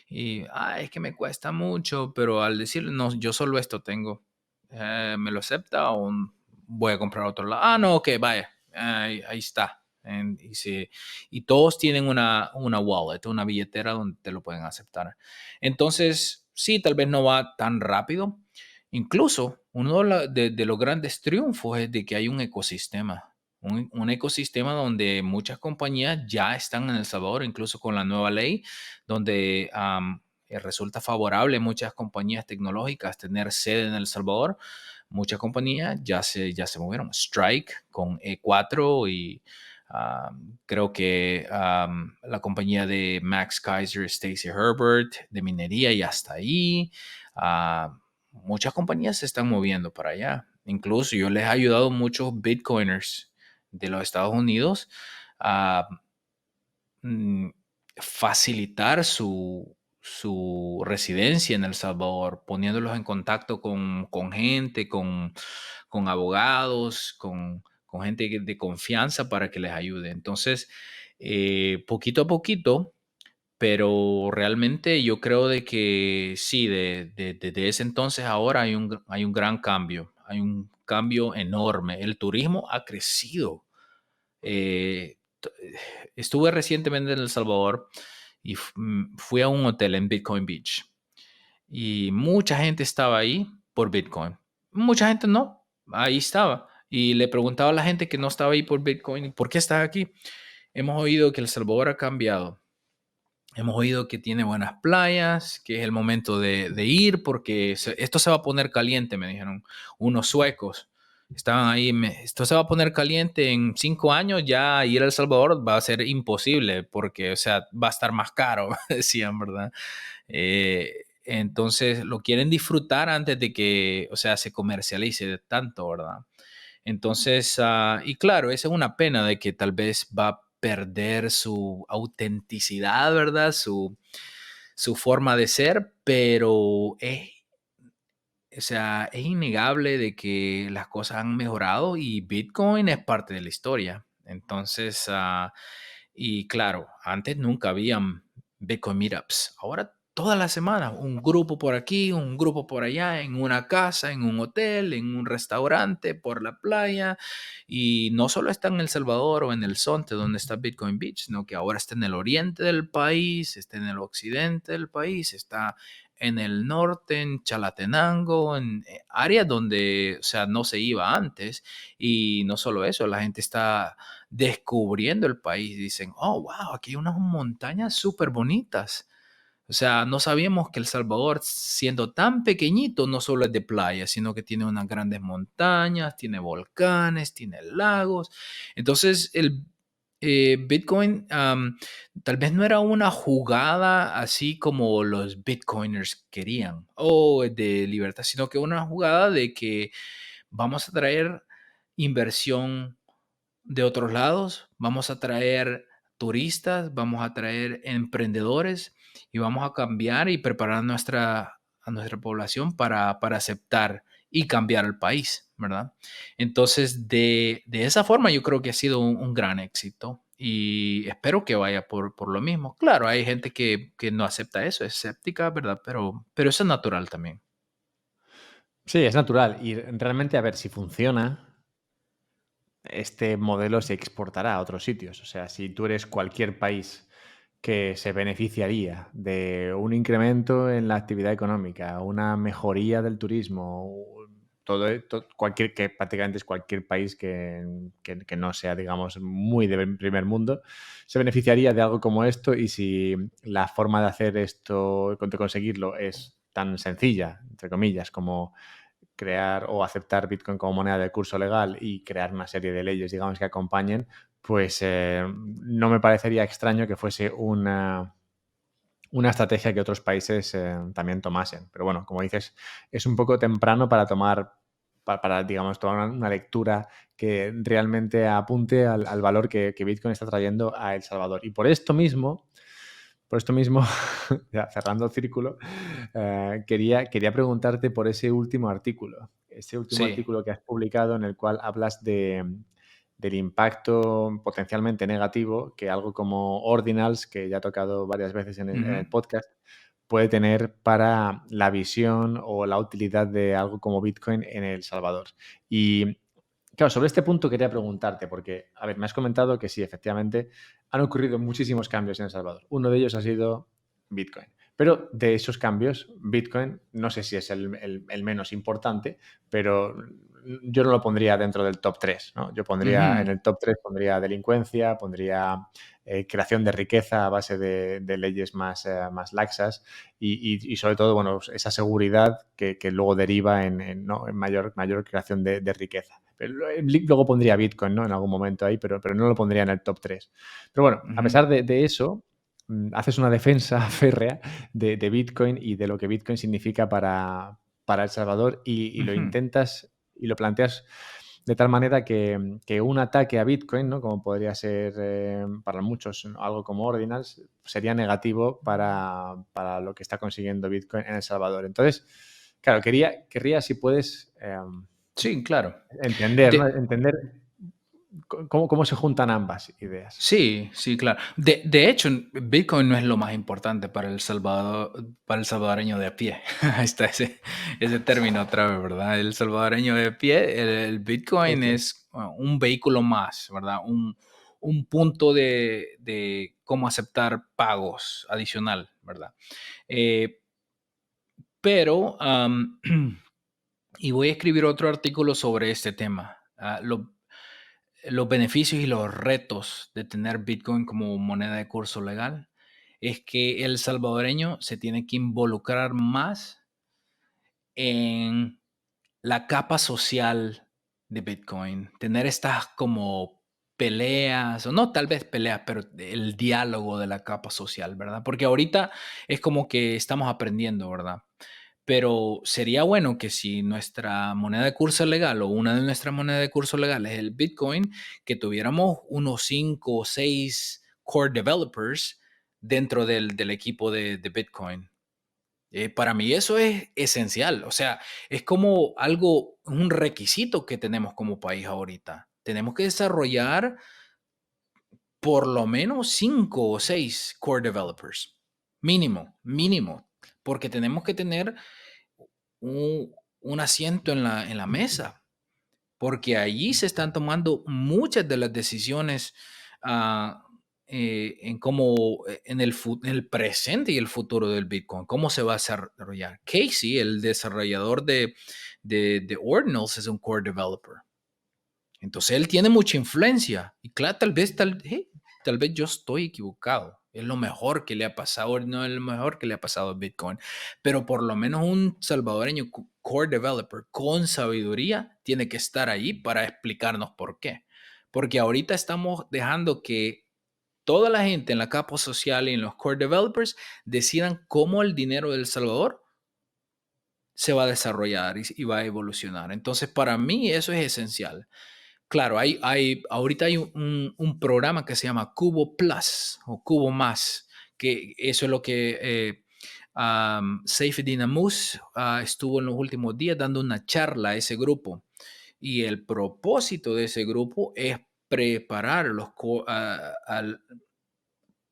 es que me cuesta mucho, pero al decirle, no, yo solo esto tengo, ¿me lo acepta o voy a comprar otro lado? No, ok, vaya, ahí está. Y todos tienen una wallet, una billetera donde te lo pueden aceptar. Entonces, sí, tal vez no va tan rápido. Incluso uno de los grandes triunfos es de que hay un ecosistema, un ecosistema donde muchas compañías ya están en El Salvador, incluso con la nueva ley, donde resulta favorable a muchas compañías tecnológicas tener sede en El Salvador. Muchas compañías ya se movieron. Strike con E4 y creo que la compañía de Max Kaiser, Stacy Herbert, de minería y hasta ahí. Muchas compañías se están moviendo para allá. Incluso yo les he ayudado a muchos Bitcoiners de los Estados Unidos a mm, facilitar su residencia en El Salvador, poniéndolos en contacto con gente, con abogados, con gente de confianza para que les ayude. Entonces, poquito a poquito, pero realmente yo creo de que sí, desde ese entonces ahora hay un gran cambio, hay un cambio enorme. El turismo ha crecido. Estuve recientemente en El Salvador y fui a un hotel en Bitcoin Beach y mucha gente estaba ahí por Bitcoin. Mucha gente no, ahí estaba. Y le preguntaba a la gente que no estaba ahí por Bitcoin, ¿por qué estás aquí? Hemos oído que El Salvador ha cambiado. Hemos oído que tiene buenas playas, que es el momento de ir porque esto se va a poner caliente, me dijeron unos suecos. Estaban ahí, esto se va a poner caliente en 5 años, ya ir a El Salvador va a ser imposible porque, o sea, va a estar más caro, decían, ¿verdad? Entonces lo quieren disfrutar antes de que, o sea, se comercialice de tanto, ¿verdad? Entonces, y claro, esa es una pena de que tal vez va a perder su autenticidad, ¿verdad? Su forma de ser, pero o sea, es innegable de que las cosas han mejorado y Bitcoin es parte de la historia. Entonces, y claro, antes nunca habían Bitcoin Meetups. Ahora todas las semanas, un grupo por aquí, un grupo por allá, en una casa, en un hotel, en un restaurante, por la playa. Y no solo está en El Salvador o en el Sonte, donde está Bitcoin Beach, sino que ahora está en el oriente del país, está en el occidente del país, está en el norte, en Chalatenango, en áreas donde, o sea, no se iba antes. Y no solo eso, la gente está descubriendo el país. Dicen, oh, wow, aquí hay unas montañas súper bonitas. O sea, no sabíamos que El Salvador, siendo tan pequeñito, no solo es de playa, sino que tiene unas grandes montañas, tiene volcanes, tiene lagos. Entonces, el Bitcoin tal vez no era una jugada así como los Bitcoiners querían, o de libertad, sino que una jugada de que vamos a traer inversión de otros lados, vamos a traer turistas, vamos a traer emprendedores y vamos a cambiar y preparar a nuestra población para aceptar y cambiar el país, ¿verdad? Entonces, de esa forma yo creo que ha sido un gran éxito y espero que vaya por lo mismo. Claro, hay gente que no acepta eso, es escéptica, ¿verdad? Pero eso es natural también. Sí, es natural. Y realmente, a ver, si funciona, este modelo se exportará a otros sitios. O sea, si tú eres cualquier país que se beneficiaría de un incremento en la actividad económica, una mejoría del turismo, cualquier, que prácticamente es cualquier país que no sea, digamos, muy de primer mundo, se beneficiaría de algo como esto. Y si la forma de hacer esto, de conseguirlo, es tan sencilla, entre comillas, como crear o aceptar Bitcoin como moneda de curso legal y crear una serie de leyes, digamos, que acompañen, pues no me parecería extraño que fuese una estrategia que otros países también tomasen. Pero bueno, como dices, es un poco temprano para tomar, digamos, tomar una lectura que realmente apunte al valor que Bitcoin está trayendo a El Salvador. Y por esto mismo, ya cerrando el círculo, quería preguntarte por ese último artículo. Ese último Sí. artículo que has publicado en el cual hablas del impacto potencialmente negativo que algo como Ordinals, que ya he tocado varias veces en el Ujú. podcast, puede tener para la visión o la utilidad de algo como Bitcoin en El Salvador. Y claro, sobre este punto quería preguntarte, porque, a ver, me has comentado que sí, efectivamente, han ocurrido muchísimos cambios en El Salvador. Uno de ellos ha sido Bitcoin. Pero de esos cambios, Bitcoin, no sé si es el menos importante, pero yo no lo pondría dentro del top 3, ¿no? Yo pondría en Ujú. el top 3 pondría delincuencia, pondría creación de riqueza a base de leyes más laxas y sobre todo, bueno, pues esa seguridad que luego deriva ¿no? en mayor creación de riqueza. Pero luego pondría Bitcoin, ¿no? En algún momento ahí, pero no lo pondría en el top 3. Pero bueno, a Ujú. pesar de eso, haces una defensa férrea de Bitcoin y de lo que Bitcoin significa para El Salvador y lo Ujú. intentas y lo planteas de tal manera que un ataque a Bitcoin, ¿no? Como podría ser para muchos, ¿no? Algo como Ordinals, sería negativo para lo que está consiguiendo Bitcoin en El Salvador. Entonces, claro, querría si puedes Sí, claro. entender, ¿no? De Entender cómo se juntan ambas ideas. Sí, sí, claro. De hecho, Bitcoin no es lo más importante para el Salvador, para el salvadoreño de a pie. Ahí está ese término otra vez, ¿verdad? El salvadoreño de a pie, el Sí, Bitcoin sí. es un vehículo más, ¿verdad? Un punto de cómo aceptar pagos adicional, ¿verdad? Eh, pero, y voy a escribir otro artículo sobre este tema. Los beneficios y los retos de tener Bitcoin como moneda de curso legal es que el salvadoreño se tiene que involucrar más en la capa social de Bitcoin, tener estas como peleas, o no tal vez peleas, pero el diálogo de la capa social, ¿verdad? Porque ahorita es como que estamos aprendiendo, ¿verdad? Pero sería bueno que si nuestra moneda de curso legal o una de nuestras monedas de curso legal es el Bitcoin, que tuviéramos unos 5 o 6 core developers dentro del equipo de Bitcoin. Para mí eso es esencial, o sea, es como algo, un requisito que tenemos como país ahorita. Tenemos que desarrollar por lo menos 5 o 6 core developers, mínimo, mínimo. porque tenemos que tener un asiento en la mesa, porque allí se están tomando muchas de las decisiones ah, en cómo, en el presente y el futuro del Bitcoin, cómo se va a desarrollar. Casey, el desarrollador de Ordinals, es un core developer. Entonces él tiene mucha influencia y claro, tal vez yo estoy equivocado. Es lo mejor que le ha pasado, no es lo mejor que le ha pasado a Bitcoin, pero por lo menos un salvadoreño core developer con sabiduría tiene que estar ahí para explicarnos por qué. Porque ahorita estamos dejando que toda la gente en la capa social y en los core developers decidan cómo el dinero del Salvador se va a desarrollar y va a evolucionar. Entonces, para mí eso es esencial. Claro, ahorita hay un programa que se llama Cubo Plus o Cubo Más, que eso es lo que Saifedean Ammous estuvo en los últimos días dando una charla a ese grupo. Y el propósito de ese grupo es preparar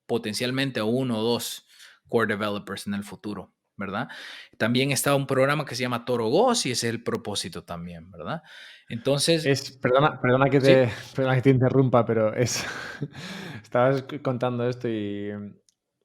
potencialmente a uno o dos core developers en el futuro, ¿verdad? También está un programa que se llama Torogos y ese es el propósito también, ¿verdad? Entonces, Perdona que sí. te, perdona que te interrumpa, pero es. Estabas contando esto y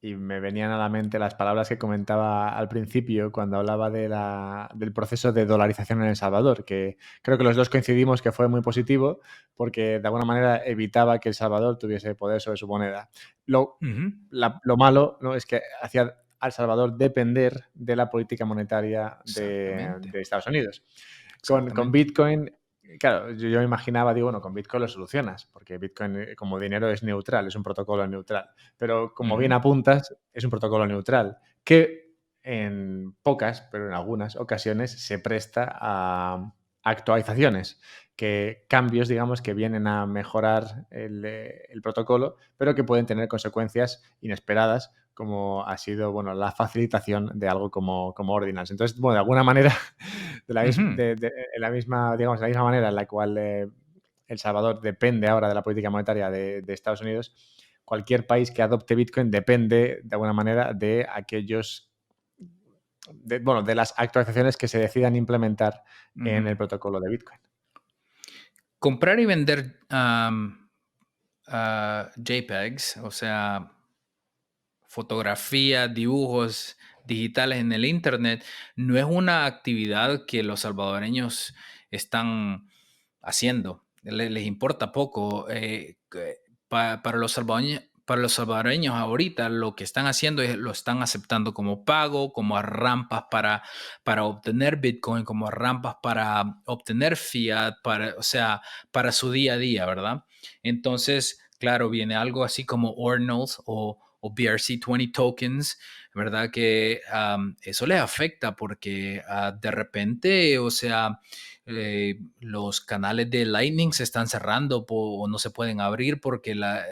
me venían a la mente las palabras que comentaba al principio cuando hablaba del proceso de dolarización en El Salvador, que creo que los dos coincidimos que fue muy positivo porque de alguna manera evitaba que El Salvador tuviese poder sobre su moneda. Lo, Ujú, lo malo, ¿no?, es que hacía a El Salvador depender de la política monetaria exactamente, de Estados Unidos. Con exactamente. Bitcoin, claro, yo me imaginaba, digo, bueno, con Bitcoin lo solucionas, porque Bitcoin como dinero es neutral, es un protocolo neutral. Pero como bien Ujú, apuntas, es un protocolo neutral que en pocas, pero en algunas ocasiones se presta a actualizaciones, que cambios, digamos, que vienen a mejorar el protocolo, pero que pueden tener consecuencias inesperadas, como ha sido, bueno, la facilitación de algo como Ordinals. Entonces, bueno, de alguna manera, ujú. en la misma, digamos, de la misma manera en la cual El Salvador depende ahora de la política monetaria de Estados Unidos, cualquier país que adopte Bitcoin depende de alguna manera de aquellos, bueno, de las actualizaciones que se decidan implementar en Ujú. el protocolo de Bitcoin. Comprar y vender JPEGs, o sea, fotografía, dibujos digitales en el Internet, no es una actividad que los salvadoreños están haciendo. Les importa poco. Para los salvadoreños ahorita lo que están haciendo es lo están aceptando como pago, como rampas para obtener Bitcoin, como rampas para obtener fiat, o sea, para su día a día, ¿verdad? Entonces, claro, viene algo así como Ordinals o BRC20 tokens, ¿verdad? Que eso les afecta porque de repente, o sea, los canales de Lightning se están cerrando o no se pueden abrir porque las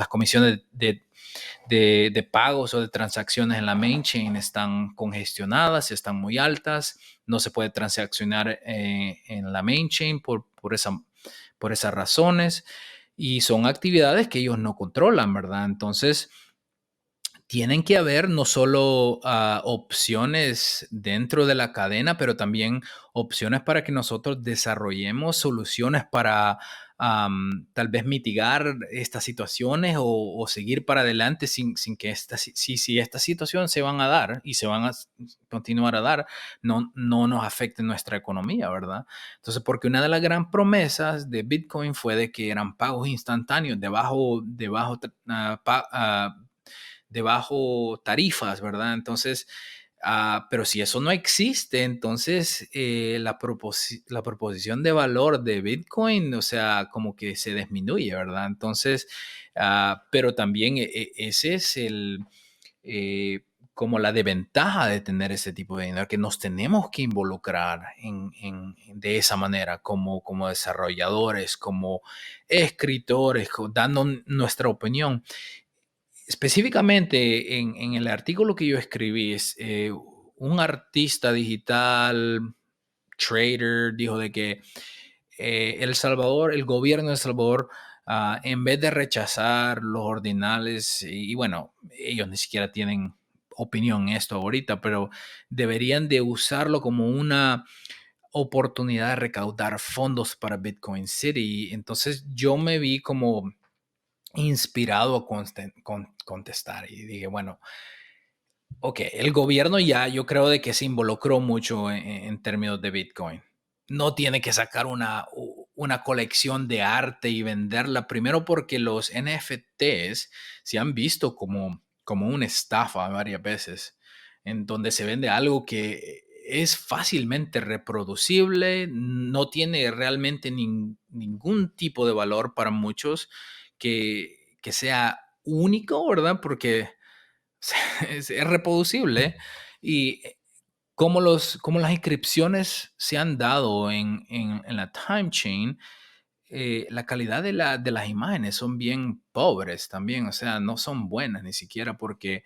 comisiones de pagos o de transacciones en la main chain están congestionadas, están muy altas, no se puede transaccionar en la main chain por esas razones y son actividades que ellos no controlan, ¿verdad? Entonces, tienen que haber no solo opciones dentro de la cadena, pero también opciones para que nosotros desarrollemos soluciones para tal vez mitigar estas situaciones o seguir para adelante sin que si esta situación se van a dar y se van a continuar a dar, no nos afecte nuestra economía, ¿verdad? Entonces, porque una de las gran promesas de Bitcoin fue de que eran pagos instantáneos de bajo tarifas, ¿verdad? Entonces, pero si eso no existe, entonces la proposición de valor de Bitcoin, o sea, como que se disminuye, ¿verdad? Entonces, pero también ese es eh, como la desventaja de tener ese tipo de dinero, que nos tenemos que involucrar de esa manera, como desarrolladores, como escritores, dando nuestra opinión. Específicamente en el artículo que yo escribí, un artista digital, trader, dijo de que el gobierno de El Salvador, en vez de rechazar los ordinales, y bueno, ellos ni siquiera tienen opinión esto ahorita, pero deberían de usarlo como una oportunidad de recaudar fondos para Bitcoin City. Entonces yo me vi como inspirado a contestar y dije, bueno, ok, el gobierno ya yo creo de que se involucró mucho en términos de Bitcoin. No tiene que sacar una colección de arte y venderla, primero porque los NFTs se han visto como una estafa varias veces, en donde se vende algo que es fácilmente reproducible, no tiene realmente ningún tipo de valor para muchos que sea único, ¿verdad? Porque es reproducible. Y como las inscripciones se han dado en la time chain, la calidad de las imágenes son bien pobres también, o sea, no son buenas ni siquiera porque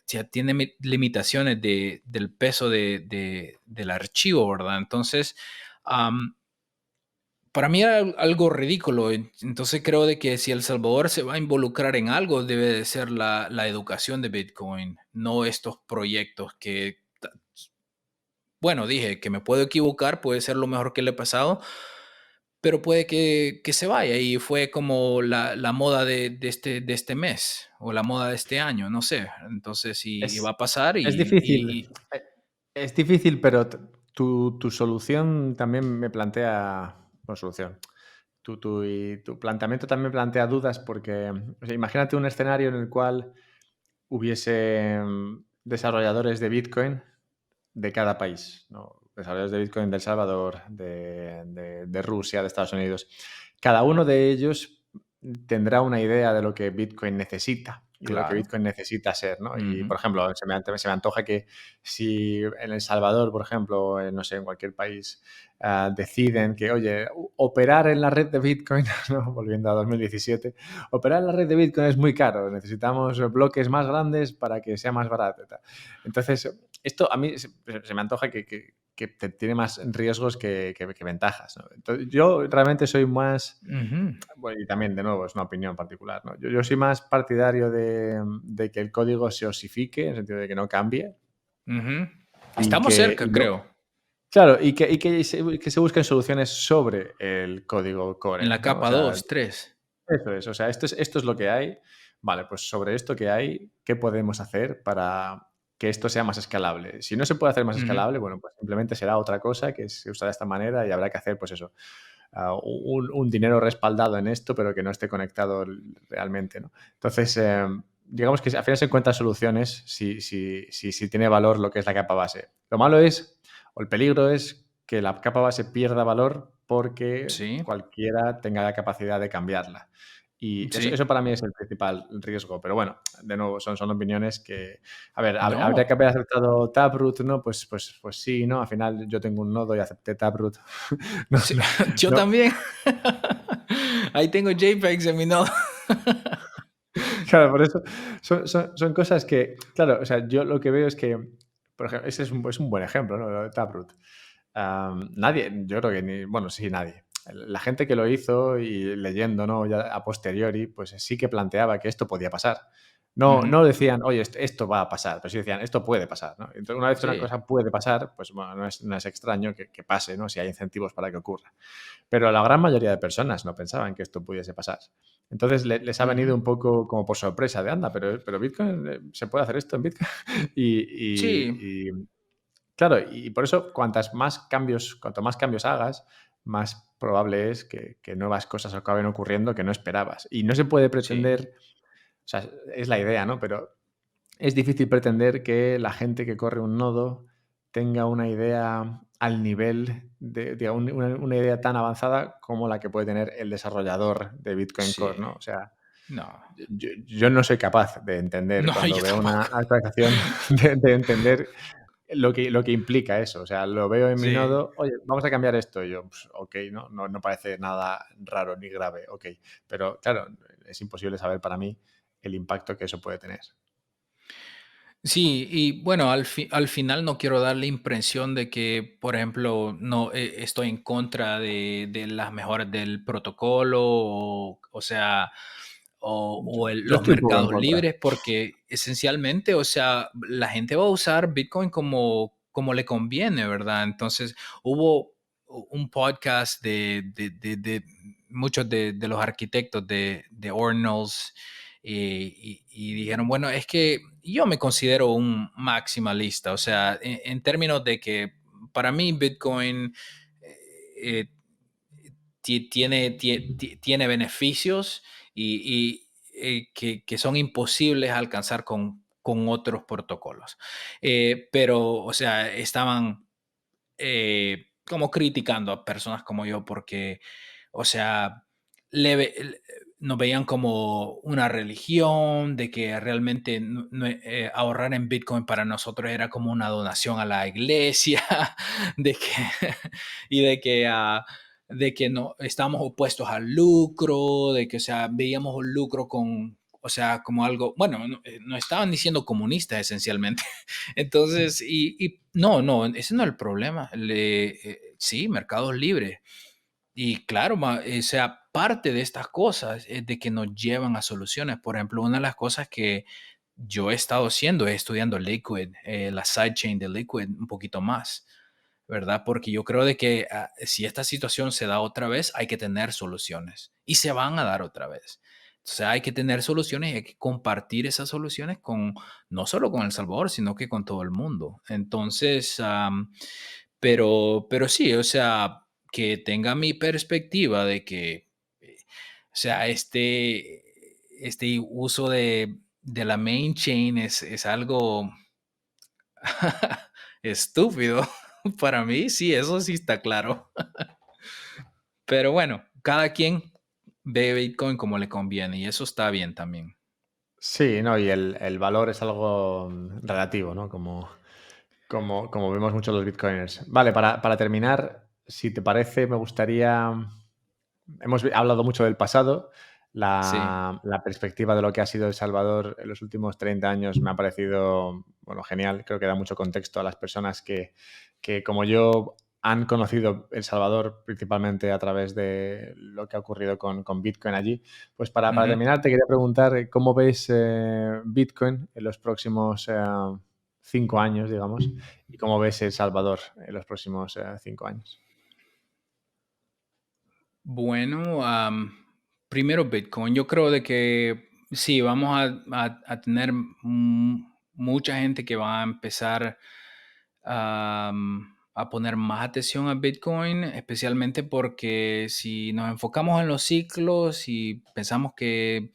ya tiene limitaciones del peso del archivo, ¿verdad? Entonces, para mí era algo ridículo. Entonces creo de que si El Salvador se va a involucrar en algo, debe de ser la educación de Bitcoin, no estos proyectos bueno, dije que me puedo equivocar, puede ser lo mejor que le ha pasado, pero puede que se vaya. Y fue como la moda de este mes o la moda de este año, no sé. Entonces, y va Es, a pasar es difícil, eh, es difícil, pero tu solución también me plantea, bueno, solución, tu planteamiento también plantea dudas porque, o sea, imagínate un escenario en el cual hubiese desarrolladores de Bitcoin de cada país, ¿no? Desarrolladores de Bitcoin de El Salvador, de Rusia, de Estados Unidos. Cada uno de ellos tendrá una idea de lo que Bitcoin necesita y de lo que claro. Bitcoin necesita ser, ¿no? Y, Ujú. por ejemplo, se me antoja que si en El Salvador, por ejemplo, no sé, en cualquier país, deciden que, oye, operar en la red de Bitcoin, ¿no? Volviendo a 2017, operar en la red de Bitcoin es muy caro, necesitamos bloques más grandes para que sea más barato. Entonces, esto a mí se me antoja que tiene más riesgos que ventajas, ¿no? Entonces, yo realmente soy más, Ujú. bueno, y también, de nuevo, es una opinión particular, ¿no? Yo soy más partidario de que el código se osifique, en el sentido de que no cambie Ujú. y Estamos que, cerca, y no, creo, claro, y que se busquen soluciones sobre el código en core, la ¿no? O capa sea, 2, 3. eso es, o sea, esto es lo que hay. Vale, pues sobre esto que hay, ¿qué podemos hacer para que esto sea más escalable? Si no se puede hacer más Ujú. escalable, bueno, pues simplemente será otra cosa que se usará de esta manera y habrá que hacer, pues eso, un dinero respaldado en esto, pero que no esté conectado realmente, ¿no? Entonces, digamos que al final se encuentran soluciones si tiene valor lo que es la capa base. Lo malo es, o el peligro es que la capa base pierda valor porque Sí, cualquiera tenga la capacidad de cambiarla. Y eso sí. para mí es el principal riesgo. Pero bueno, de nuevo, son opiniones que, a ver, habría que No. haber aceptado Taproot, ¿no? Pues sí, ¿no? Al final yo tengo un nodo y acepté Taproot. No, Sí, no, yo no. también. Ahí tengo JPEGs en mi nodo. Claro, por eso son cosas que, claro, o sea, yo lo que veo es que, por ejemplo, ese es un buen ejemplo, ¿no? Lo de Taproot. Nadie, yo creo que ni, bueno, sí, nadie. La gente que lo hizo y leyendo, ¿no? Ya a posteriori, pues sí que planteaba que esto podía pasar. No, Ujú. no decían, oye, esto va a pasar, pero sí decían, esto puede pasar, ¿no? Entonces, una vez que una Sí. cosa puede pasar, pues bueno, no es extraño que pase, ¿no? Si hay incentivos para que ocurra. Pero la gran mayoría de personas no pensaban que esto pudiese pasar. Entonces les ha Ujú. venido un poco como por sorpresa de anda, pero Bitcoin, ¿se puede hacer esto en Bitcoin? Sí, Y claro, y por eso cuanto más cambios hagas, más probable es que nuevas cosas acaben ocurriendo que no esperabas. Y no se puede sí, pretender, o sea, es la idea, ¿no? Pero es difícil pretender que la gente que corre un nodo tenga una idea al nivel de una idea tan avanzada como la que puede tener el desarrollador de Bitcoin sí. Core, ¿no? O sea, No, yo no soy capaz de entender no, cuando yo veo una tampoco. actualización de entender lo que implica eso. O sea, lo veo en mi Sí, nodo, oye, vamos a cambiar esto. Y yo, pues, ok, no parece nada raro ni grave, ok. Pero claro, es imposible saber para mí el impacto que eso puede tener. sí, y bueno, al final no quiero dar la impresión de que, por ejemplo, no estoy en contra de las mejoras del protocolo, o sea, Yo los estoy un poco en mercados contra. libres, porque esencialmente, o sea, la gente va a usar Bitcoin como le conviene, ¿verdad? Entonces, hubo un podcast de muchos de los arquitectos de Ordinals y dijeron, bueno, es que yo me considero un maximalista, o sea, en términos de que para mí Bitcoin eh, tiene beneficios que son imposibles alcanzar con otros protocolos. Pero, o sea, estaban como criticando a personas como yo porque, o sea, nos veían como una religión, de que realmente ahorrar en Bitcoin para nosotros era como una donación a la iglesia, de que, y de que no estábamos opuestos al lucro, de que, o sea, veíamos el lucro o sea, como algo, bueno, no estaban diciendo comunistas esencialmente. Entonces, no, ese no es el problema. Sí, mercados libres. Y claro, o sea, parte de estas cosas es de que nos llevan a soluciones. Por ejemplo, una de las cosas que yo he estado haciendo es estudiando Liquid, la sidechain de Liquid un poquito más, ¿verdad? Porque yo creo de que si esta situación se da otra vez, hay que tener soluciones y se van a dar otra vez. Entonces hay que tener soluciones y hay que compartir esas soluciones no solo con El Salvador, sino que con todo el mundo. Entonces, pero sí, o sea, que tenga mi perspectiva de que, o sea, este uso de la main chain es algo estúpido. Para mí, sí, eso sí está claro. Pero bueno, cada quien ve Bitcoin como le conviene y eso está bien también. Sí, no, y el valor es algo relativo, ¿no? Como vemos muchos los bitcoiners. Vale, para terminar, si te parece, me gustaría. Hemos hablado mucho del pasado. Sí. La perspectiva de lo que ha sido El Salvador en los últimos 30 años me ha parecido, bueno, genial. Creo que da mucho contexto a las personas que, como yo, han conocido El Salvador principalmente a través de lo que ha ocurrido con Bitcoin allí. Pues para Ujú. terminar, te quería preguntar cómo ves Bitcoin en los próximos 5 años, digamos, y cómo ves El Salvador en los próximos 5 años. Bueno, primero Bitcoin. Yo creo de que sí, vamos a tener mucha gente que va a empezar a poner más atención a Bitcoin, especialmente porque si nos enfocamos en los ciclos y pensamos que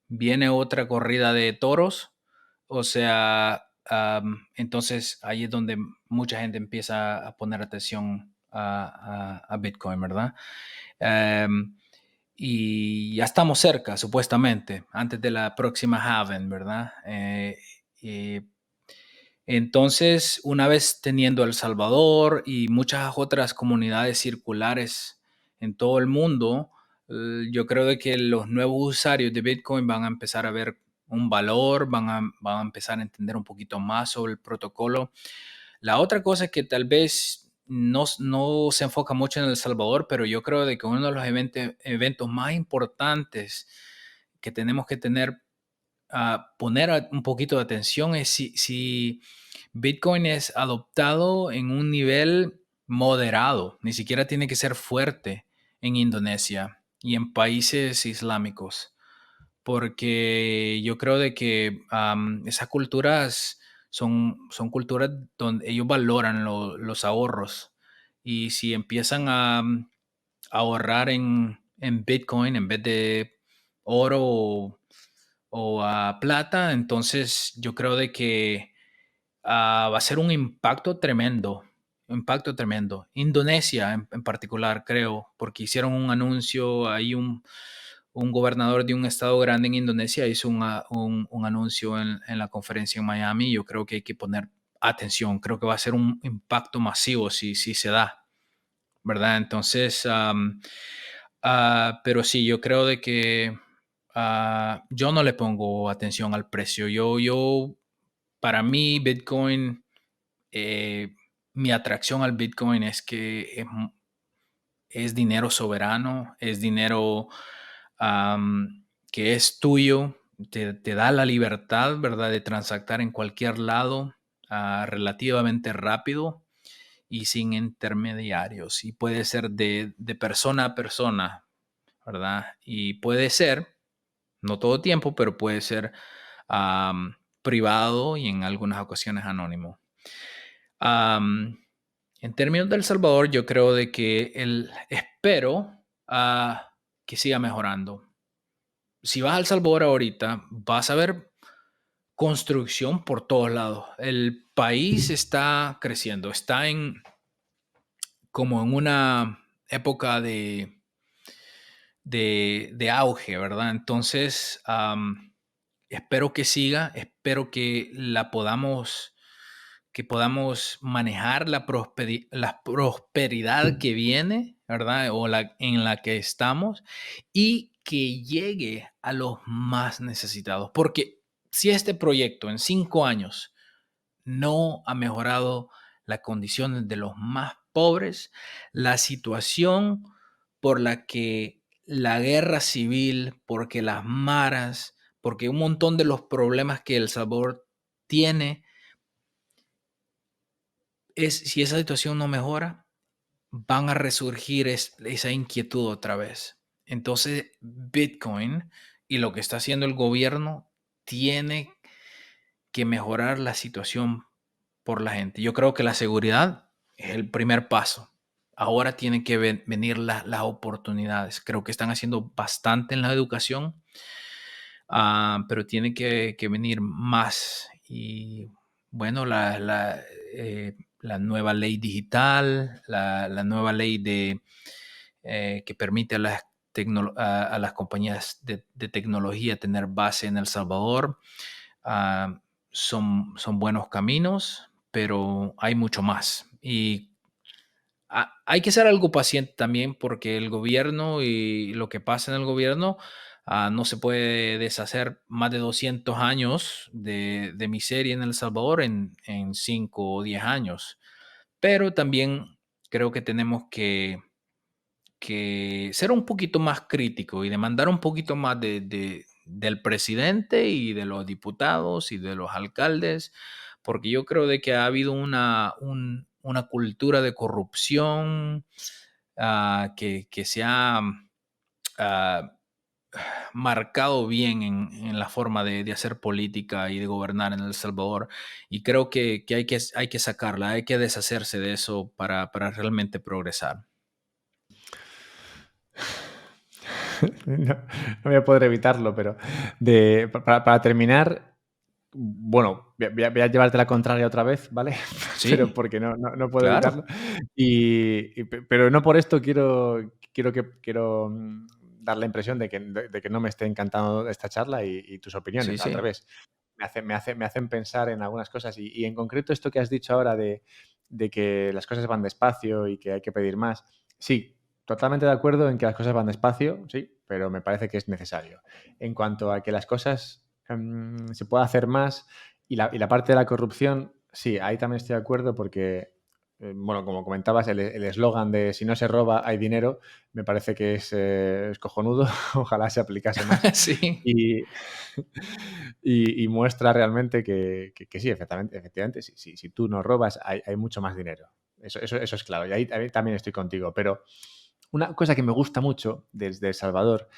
viene otra corrida de toros, o sea, entonces ahí es donde mucha gente empieza a poner atención a Bitcoin, ¿verdad? Em, y ya estamos cerca, supuestamente, antes de la próxima halving, ¿verdad? Eh, entonces, una vez teniendo El Salvador y muchas otras comunidades circulares en todo el mundo, yo creo de que los nuevos usuarios de Bitcoin van a empezar a ver un valor, van a empezar a entender un poquito más sobre el protocolo. La otra cosa es que tal vez no se enfoca mucho en El Salvador, pero yo creo de que uno de los eventos más importantes que tenemos que tener poner un poquito de atención es si Bitcoin es adoptado en un nivel moderado, ni siquiera tiene que ser fuerte en Indonesia y en países islámicos, porque yo creo de que esas culturas son culturas donde ellos valoran los ahorros y si empiezan a ahorrar en Bitcoin en vez de oro o a plata, entonces yo creo de que va a ser un impacto tremendo. Indonesia en particular, creo, porque hicieron un anuncio, hay un gobernador de un estado grande en Indonesia hizo un anuncio en la conferencia en Miami. Yo creo que hay que poner atención, creo que va a ser un impacto masivo si se da, ¿verdad? Entonces, pero sí, yo creo de que yo no le pongo atención al precio. Para mí, Bitcoin, eh, mi atracción al Bitcoin es que es dinero soberano, es dinero que es tuyo, te da la libertad, ¿verdad?, de transactar en cualquier lado relativamente rápido y sin intermediarios. Y puede ser de persona a persona, ¿verdad? Y puede ser, no todo tiempo, pero puede ser privado y en algunas ocasiones anónimo. Am, en términos de El Salvador, yo creo de que espero que siga mejorando. Si vas a El Salvador ahorita, vas a ver construcción por todos lados. El país está creciendo, está como en una época de auge, ¿verdad? Entonces, espero que siga, espero que podamos manejar la prosperidad que viene, ¿verdad? O en la que estamos y que llegue a los más necesitados. Porque si este proyecto en 5 años no ha mejorado las condiciones de los más pobres, la situación por la que la guerra civil, porque las maras, porque un montón de los problemas que El Salvador tiene, si esa situación no mejora, van a resurgir esa inquietud otra vez. Entonces, Bitcoin y lo que está haciendo el gobierno tiene que mejorar la situación por la gente. Yo creo que la seguridad es el primer paso. Ahora tienen que venir las oportunidades. Creo que están haciendo bastante en la educación, pero tiene que venir más. Y bueno, la nueva ley digital, la nueva ley que permite a las compañías de tecnología tener base en El Salvador, son buenos caminos, pero hay mucho más. Y hay que ser algo paciente también porque el gobierno y lo que pasa en el gobierno no se puede deshacer más de 200 años de miseria en El Salvador en 5 o 10 años. Pero también creo que tenemos que ser un poquito más crítico y demandar un poquito más del presidente y de los diputados y de los alcaldes, porque yo creo de que ha habido una cultura de corrupción que se ha ah, marcado bien en la forma de hacer política y de gobernar en El Salvador. Y creo que hay que sacarla, hay que deshacerse de eso para realmente progresar. No, no voy a poder evitarlo, pero para terminar, bueno, voy a llevarte la contraria otra vez, ¿vale? Pero Sí, porque no puedo evitarlo. claro. Pero no por esto quiero dar la impresión de que no me esté encantando esta charla y tus Sí, opiniones. Al sí. revés, me hacen pensar en algunas cosas y en concreto esto que has dicho ahora de que las cosas van despacio y que hay que pedir más. Sí, totalmente de acuerdo en que las cosas van despacio, sí, pero me parece que es necesario. En cuanto a que las cosas se puede hacer más y la parte de la corrupción, sí, ahí también estoy de acuerdo porque, bueno, como comentabas, el eslogan de si no se roba, hay dinero, me parece que es cojonudo, ojalá se aplicase más. Sí. Y, y muestra realmente que sí, efectivamente si tú no robas, hay mucho más dinero. Eso es claro, y ahí también estoy contigo. Pero una cosa que me gusta mucho desde El Salvador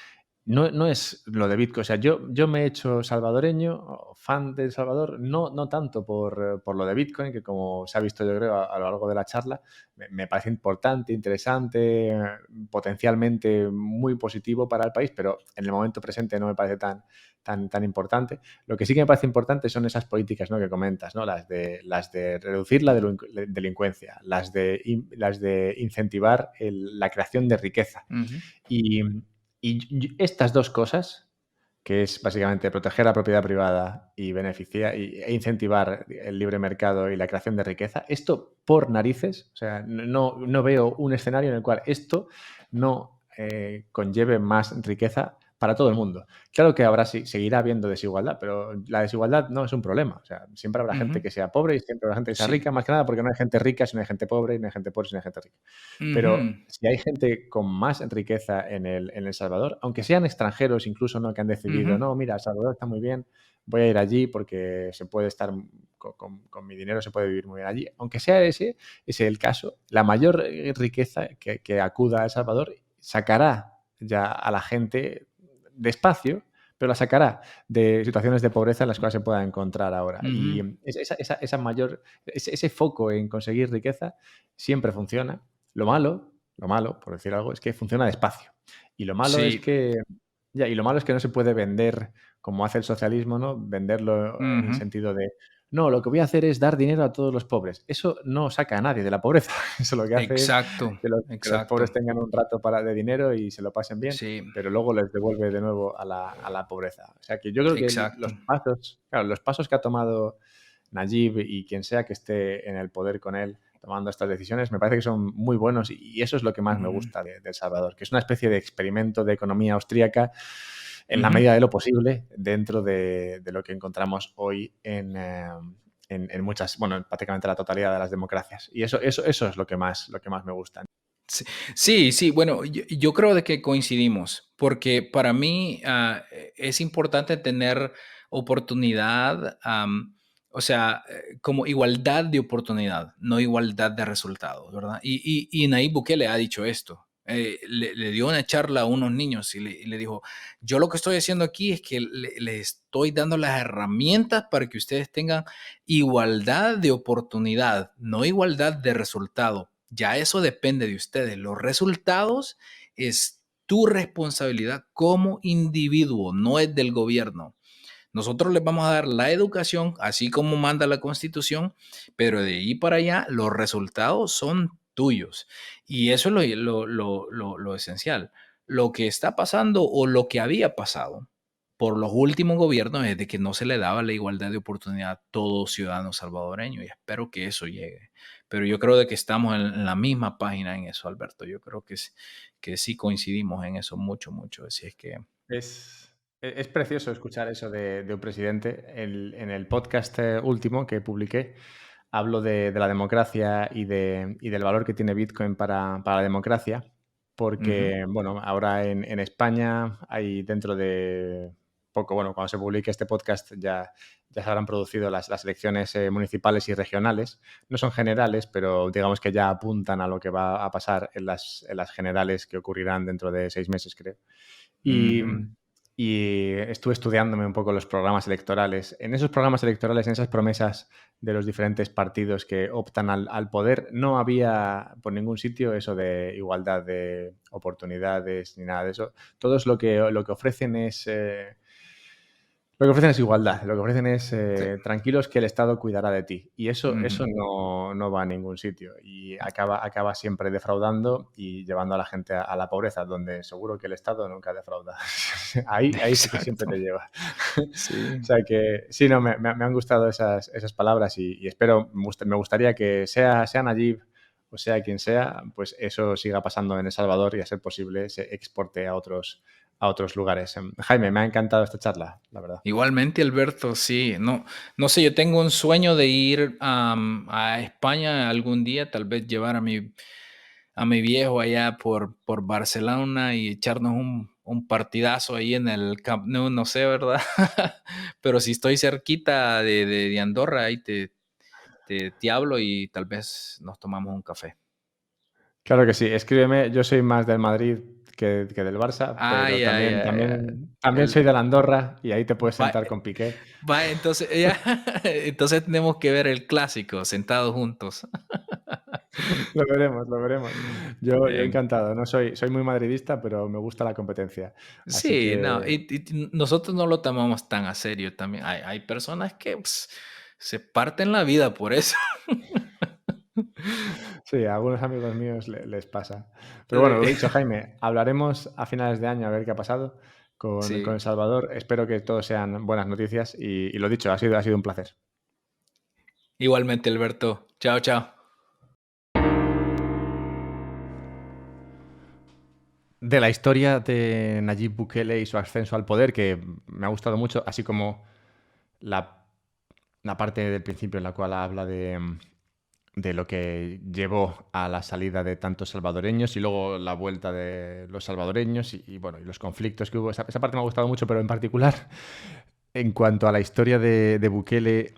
no es lo de Bitcoin. O sea, yo me he hecho salvadoreño, o fan de El Salvador, no tanto por lo de Bitcoin, que como se ha visto yo creo a lo largo de la charla, me parece importante, interesante, potencialmente muy positivo para el país, pero en el momento presente no me parece tan importante. Lo que sí que me parece importante son esas políticas, ¿no?, que comentas, ¿no? Las de reducir la delincuencia, las de incentivar la creación de riqueza. Ujú. Y, estas dos cosas, que es básicamente proteger la propiedad privada y beneficiar e incentivar el libre mercado y la creación de riqueza, esto por narices, o sea, no veo un escenario en el cual esto no conlleve más riqueza para todo el mundo. Claro que seguirá habiendo desigualdad, pero la desigualdad no es un problema. O sea, siempre habrá gente Ujú. que sea pobre y siempre habrá gente que sea Sí. rica, más que nada porque no hay gente rica si no hay gente pobre y no hay gente pobre si no hay gente rica. Ujú. Pero si hay gente con más riqueza en El Salvador, aunque sean extranjeros incluso, ¿no? Que han decidido, Ujú. no, mira, El Salvador está muy bien, voy a ir allí porque se puede estar con mi dinero, se puede vivir muy bien allí. Aunque sea ese el caso, la mayor riqueza que acuda a El Salvador sacará ya a la gente despacio, pero la sacará de situaciones de pobreza en las cuales se pueda encontrar ahora. Y Ujú. ese foco en conseguir riqueza siempre funciona. Lo malo, por decir algo, es que funciona despacio. Y lo malo es Sí. que lo malo es que no se puede vender como hace el socialismo, ¿no? Venderlo en el Ujú. sentido de, no, lo que voy a hacer es dar dinero a todos los pobres. Eso no saca a nadie de la pobreza. Eso lo que hace es Exacto, que los exacto. pobres tengan un rato de dinero y se lo pasen bien, Sí, pero luego les devuelve de nuevo a la pobreza. O sea que yo creo que exacto. los pasos que ha tomado Nayib y quien sea que esté en el poder con él tomando estas decisiones, me parece que son muy buenos y eso es lo que más me Ujú. gusta de El Salvador, que es una especie de experimento de economía austríaca en la Ujú. medida de lo posible dentro de lo que encontramos hoy en muchas, bueno, prácticamente la totalidad de las democracias. Y eso es lo que más me gusta. Sí, sí, sí, bueno, yo creo de que coincidimos, porque para mí es importante tener oportunidad, o sea, como igualdad de oportunidad, no igualdad de resultados, ¿verdad? Y Nayib Bukele ha dicho esto. Le dio una charla a unos niños y le dijo, yo lo que estoy haciendo aquí es que le estoy dando las herramientas para que ustedes tengan igualdad de oportunidad, no igualdad de resultado. Ya eso depende de ustedes. Los resultados es tu responsabilidad como individuo, no es del gobierno. Nosotros les vamos a dar la educación, así como manda la Constitución, pero de ahí para allá los resultados son tuyos. Y eso es lo esencial. Lo que está pasando o lo que había pasado por los últimos gobiernos es de que no se le daba la igualdad de oportunidad a todo ciudadano salvadoreño y espero que eso llegue. Pero yo creo de que estamos en la misma página en eso, Alberto. Yo creo que sí coincidimos en eso mucho, mucho. Así es que Es precioso escuchar eso de un presidente. En el podcast último que publiqué, hablo de la democracia y del valor que tiene Bitcoin para la democracia, ujú, porque, bueno, ahora en España hay dentro de poco, bueno, cuando se publique este podcast ya se habrán producido las elecciones municipales y regionales. No son generales, pero digamos que ya apuntan a lo que va a pasar en las generales que ocurrirán dentro de 6 meses, creo. Y, ujú. y estuve estudiándome un poco los programas electorales. En esos programas electorales, en esas promesas de los diferentes partidos que optan al poder, no había por ningún sitio eso de igualdad de oportunidades ni nada de eso. Todos lo que ofrecen es igualdad, lo que ofrecen es Sí. tranquilos que el Estado cuidará de ti. Y eso Ujú. no va a ningún sitio y acaba siempre defraudando y llevando a la gente a la pobreza, donde seguro que el Estado nunca defrauda. Ahí sí que siempre Exacto. te lleva. Sí. O sea que sí, no, me han gustado esas palabras y espero, me gustaría que sea Nayib o sea quien sea, pues eso siga pasando en El Salvador y a ser posible se exporte a otros lugares. Jaime, me ha encantado esta charla, la verdad. Igualmente, Alberto, sí. No, no sé, yo tengo un sueño de ir a España algún día, tal vez llevar a mi viejo allá por Barcelona y echarnos un partidazo ahí en el Camp Nou, no sé, ¿verdad? Pero si estoy cerquita de Andorra, ahí te hablo y tal vez nos tomamos un café. Claro que sí, escríbeme. Yo soy más del Madrid que del Barça, pero Ay, ay, también, ay, ay. también, también soy El, de la Andorra y ahí te puedes va, sentar con Piqué. va, entonces, ya, entonces tenemos que ver el clásico sentados juntos. Lo veremos, lo veremos. Yo Bien. encantado. No soy muy madridista, pero me gusta la competencia. Así Sí, que no, y nosotros no lo tomamos tan a serio también. Hay personas que se parten la vida por eso. sí, a algunos amigos míos les pasa. Pero bueno, lo Sí, dicho, Jaime, hablaremos a finales de año a ver qué ha pasado con sí. El Salvador. Espero que todos sean buenas noticias y lo dicho, ha sido un placer. Igualmente, Alberto. Chao, chao. de la historia de Nayib Bukele y su ascenso al poder, que me ha gustado mucho, así como la, la parte del principio en la cual habla de lo que llevó a la salida de tantos salvadoreños y luego la vuelta de los salvadoreños bueno, y los conflictos que hubo. Esa parte me ha gustado mucho, pero en particular, en cuanto a la historia de Bukele,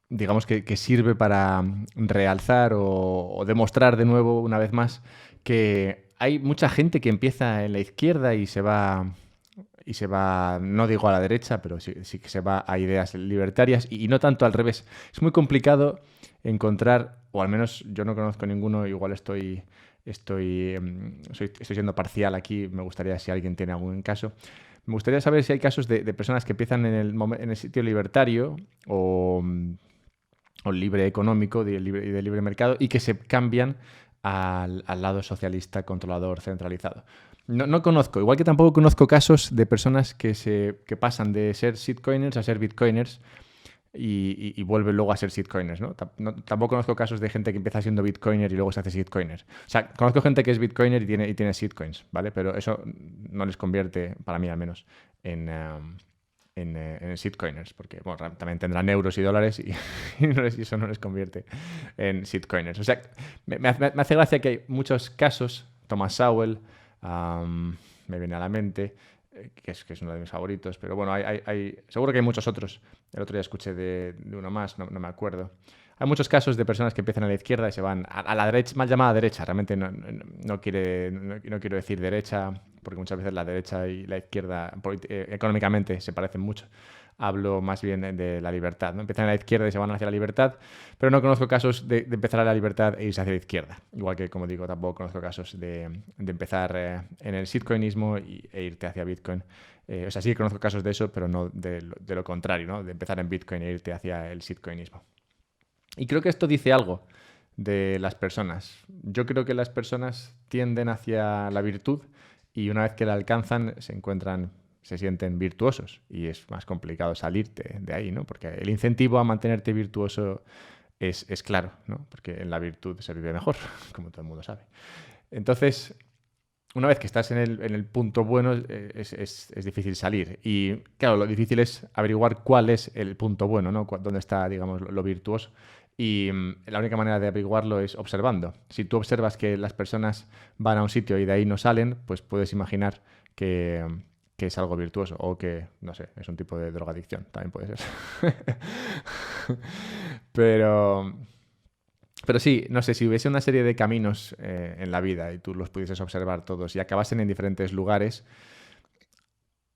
digamos que sirve para realzar o demostrar de nuevo, una vez más, que hay mucha gente que empieza en la izquierda y se va, no digo a la derecha, pero sí que se va a ideas libertarias y no tanto al revés. Es muy complicado encontrar, o al menos yo no conozco ninguno, igual estoy siendo parcial aquí, me gustaría si alguien tiene algún caso. Me gustaría saber si hay casos de personas que empiezan en el sitio libertario o libre económico y de libre mercado y que se cambian al lado socialista, controlador, centralizado. No conozco, igual que tampoco conozco casos de personas que pasan de ser shitcoiners a ser bitcoiners y vuelven luego a ser shitcoiners, ¿no? Tampoco conozco casos de gente que empieza siendo bitcoiner y luego se hace shitcoiner. O sea, conozco gente que es bitcoiner y tiene shitcoins, ¿vale? Pero eso no les convierte, para mí al menos, en shitcoiners, porque bueno, también tendrán euros y dólares y eso no les convierte en shitcoiners. O sea, me hace gracia que hay muchos casos, Thomas Sowell, me viene a la mente, que es uno de mis favoritos, pero bueno, seguro que hay muchos otros. El otro día escuché de uno más, no me acuerdo. Hay muchos casos de personas que empiezan a la izquierda y se van a la derecha, mal llamada derecha. Realmente no quiero decir derecha, porque muchas veces la derecha y la izquierda económicamente se parecen mucho. Hablo más bien de la libertad, ¿no? Empiezan a la izquierda y se van hacia la libertad, pero no conozco casos de empezar a la libertad e irse hacia la izquierda. Igual que, como digo, tampoco conozco casos de empezar en el shitcoinismo e irte hacia Bitcoin. O sea, sí que conozco casos de eso, pero no de lo contrario, ¿no? De empezar en Bitcoin e irte hacia el shitcoinismo. Y creo que esto dice algo de las personas. Yo creo que las personas tienden hacia la virtud y una vez que la alcanzan se sienten virtuosos y es más complicado salirte de ahí, ¿no? Porque el incentivo a mantenerte virtuoso es claro, ¿no? Porque en la virtud se vive mejor, como todo el mundo sabe. Entonces, una vez que estás en el punto bueno, es difícil salir. Y claro, lo difícil es averiguar cuál es el punto bueno, ¿no? Dónde está, digamos, lo virtuoso. Y la única manera de averiguarlo es observando. Si tú observas que las personas van a un sitio y de ahí no salen, pues puedes imaginar que es algo virtuoso o que, no sé, es un tipo de drogadicción. También puede ser. Pero sí, no sé, si hubiese una serie de caminos en la vida y tú los pudieses observar todos y acabasen en diferentes lugares,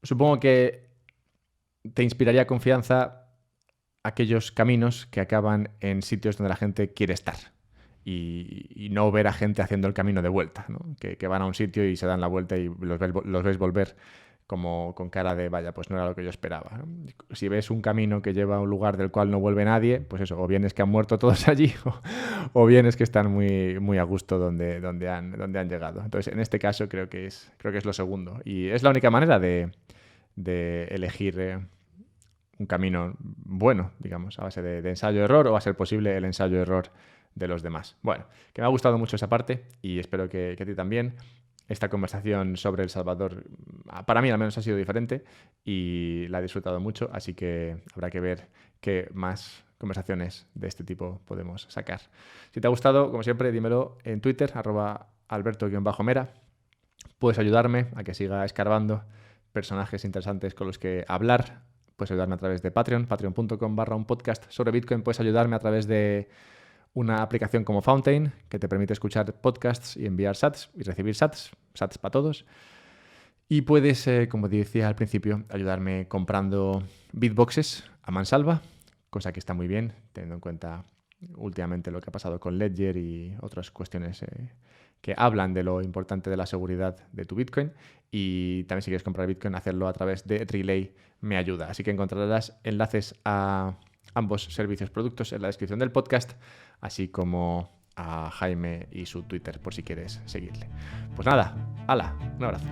supongo que te inspiraría confianza aquellos caminos que acaban en sitios donde la gente quiere estar y no ver a gente haciendo el camino de vuelta, ¿no? Que van a un sitio y se dan la vuelta y los ves volver como con cara de, vaya, pues no era lo que yo esperaba, ¿no? Si ves un camino que lleva a un lugar del cual no vuelve nadie, pues eso, o bien es que han muerto todos allí o bien es que están muy, muy a gusto donde han llegado. Entonces, en este caso creo que es lo segundo. Y es la única manera de elegir un camino bueno, digamos, a base de ensayo-error o a ser posible el ensayo-error de los demás. Bueno, que me ha gustado mucho esa parte y espero que a ti también. Esta conversación sobre El Salvador, para mí al menos ha sido diferente y la he disfrutado mucho, así que habrá que ver qué más conversaciones de este tipo podemos sacar. Si te ha gustado, como siempre, dímelo en Twitter, @alberto_mera. Puedes ayudarme a que siga escarbando personajes interesantes con los que hablar. Puedes ayudarme a través de Patreon, patreon.com/un podcast sobre Bitcoin. Puedes ayudarme a través de una aplicación como Fountain que te permite escuchar podcasts y enviar sats y recibir sats para todos. Y puedes, como te decía al principio, ayudarme comprando bitboxes a mansalva, cosa que está muy bien, teniendo en cuenta últimamente lo que ha pasado con Ledger y otras cuestiones que hablan de lo importante de la seguridad de tu Bitcoin. Y también si quieres comprar Bitcoin, hacerlo a través de Relay me ayuda. Así que encontrarás enlaces a ambos servicios productos en la descripción del podcast, así como a Jaime y su Twitter por si quieres seguirle. Pues nada, hala, un abrazo.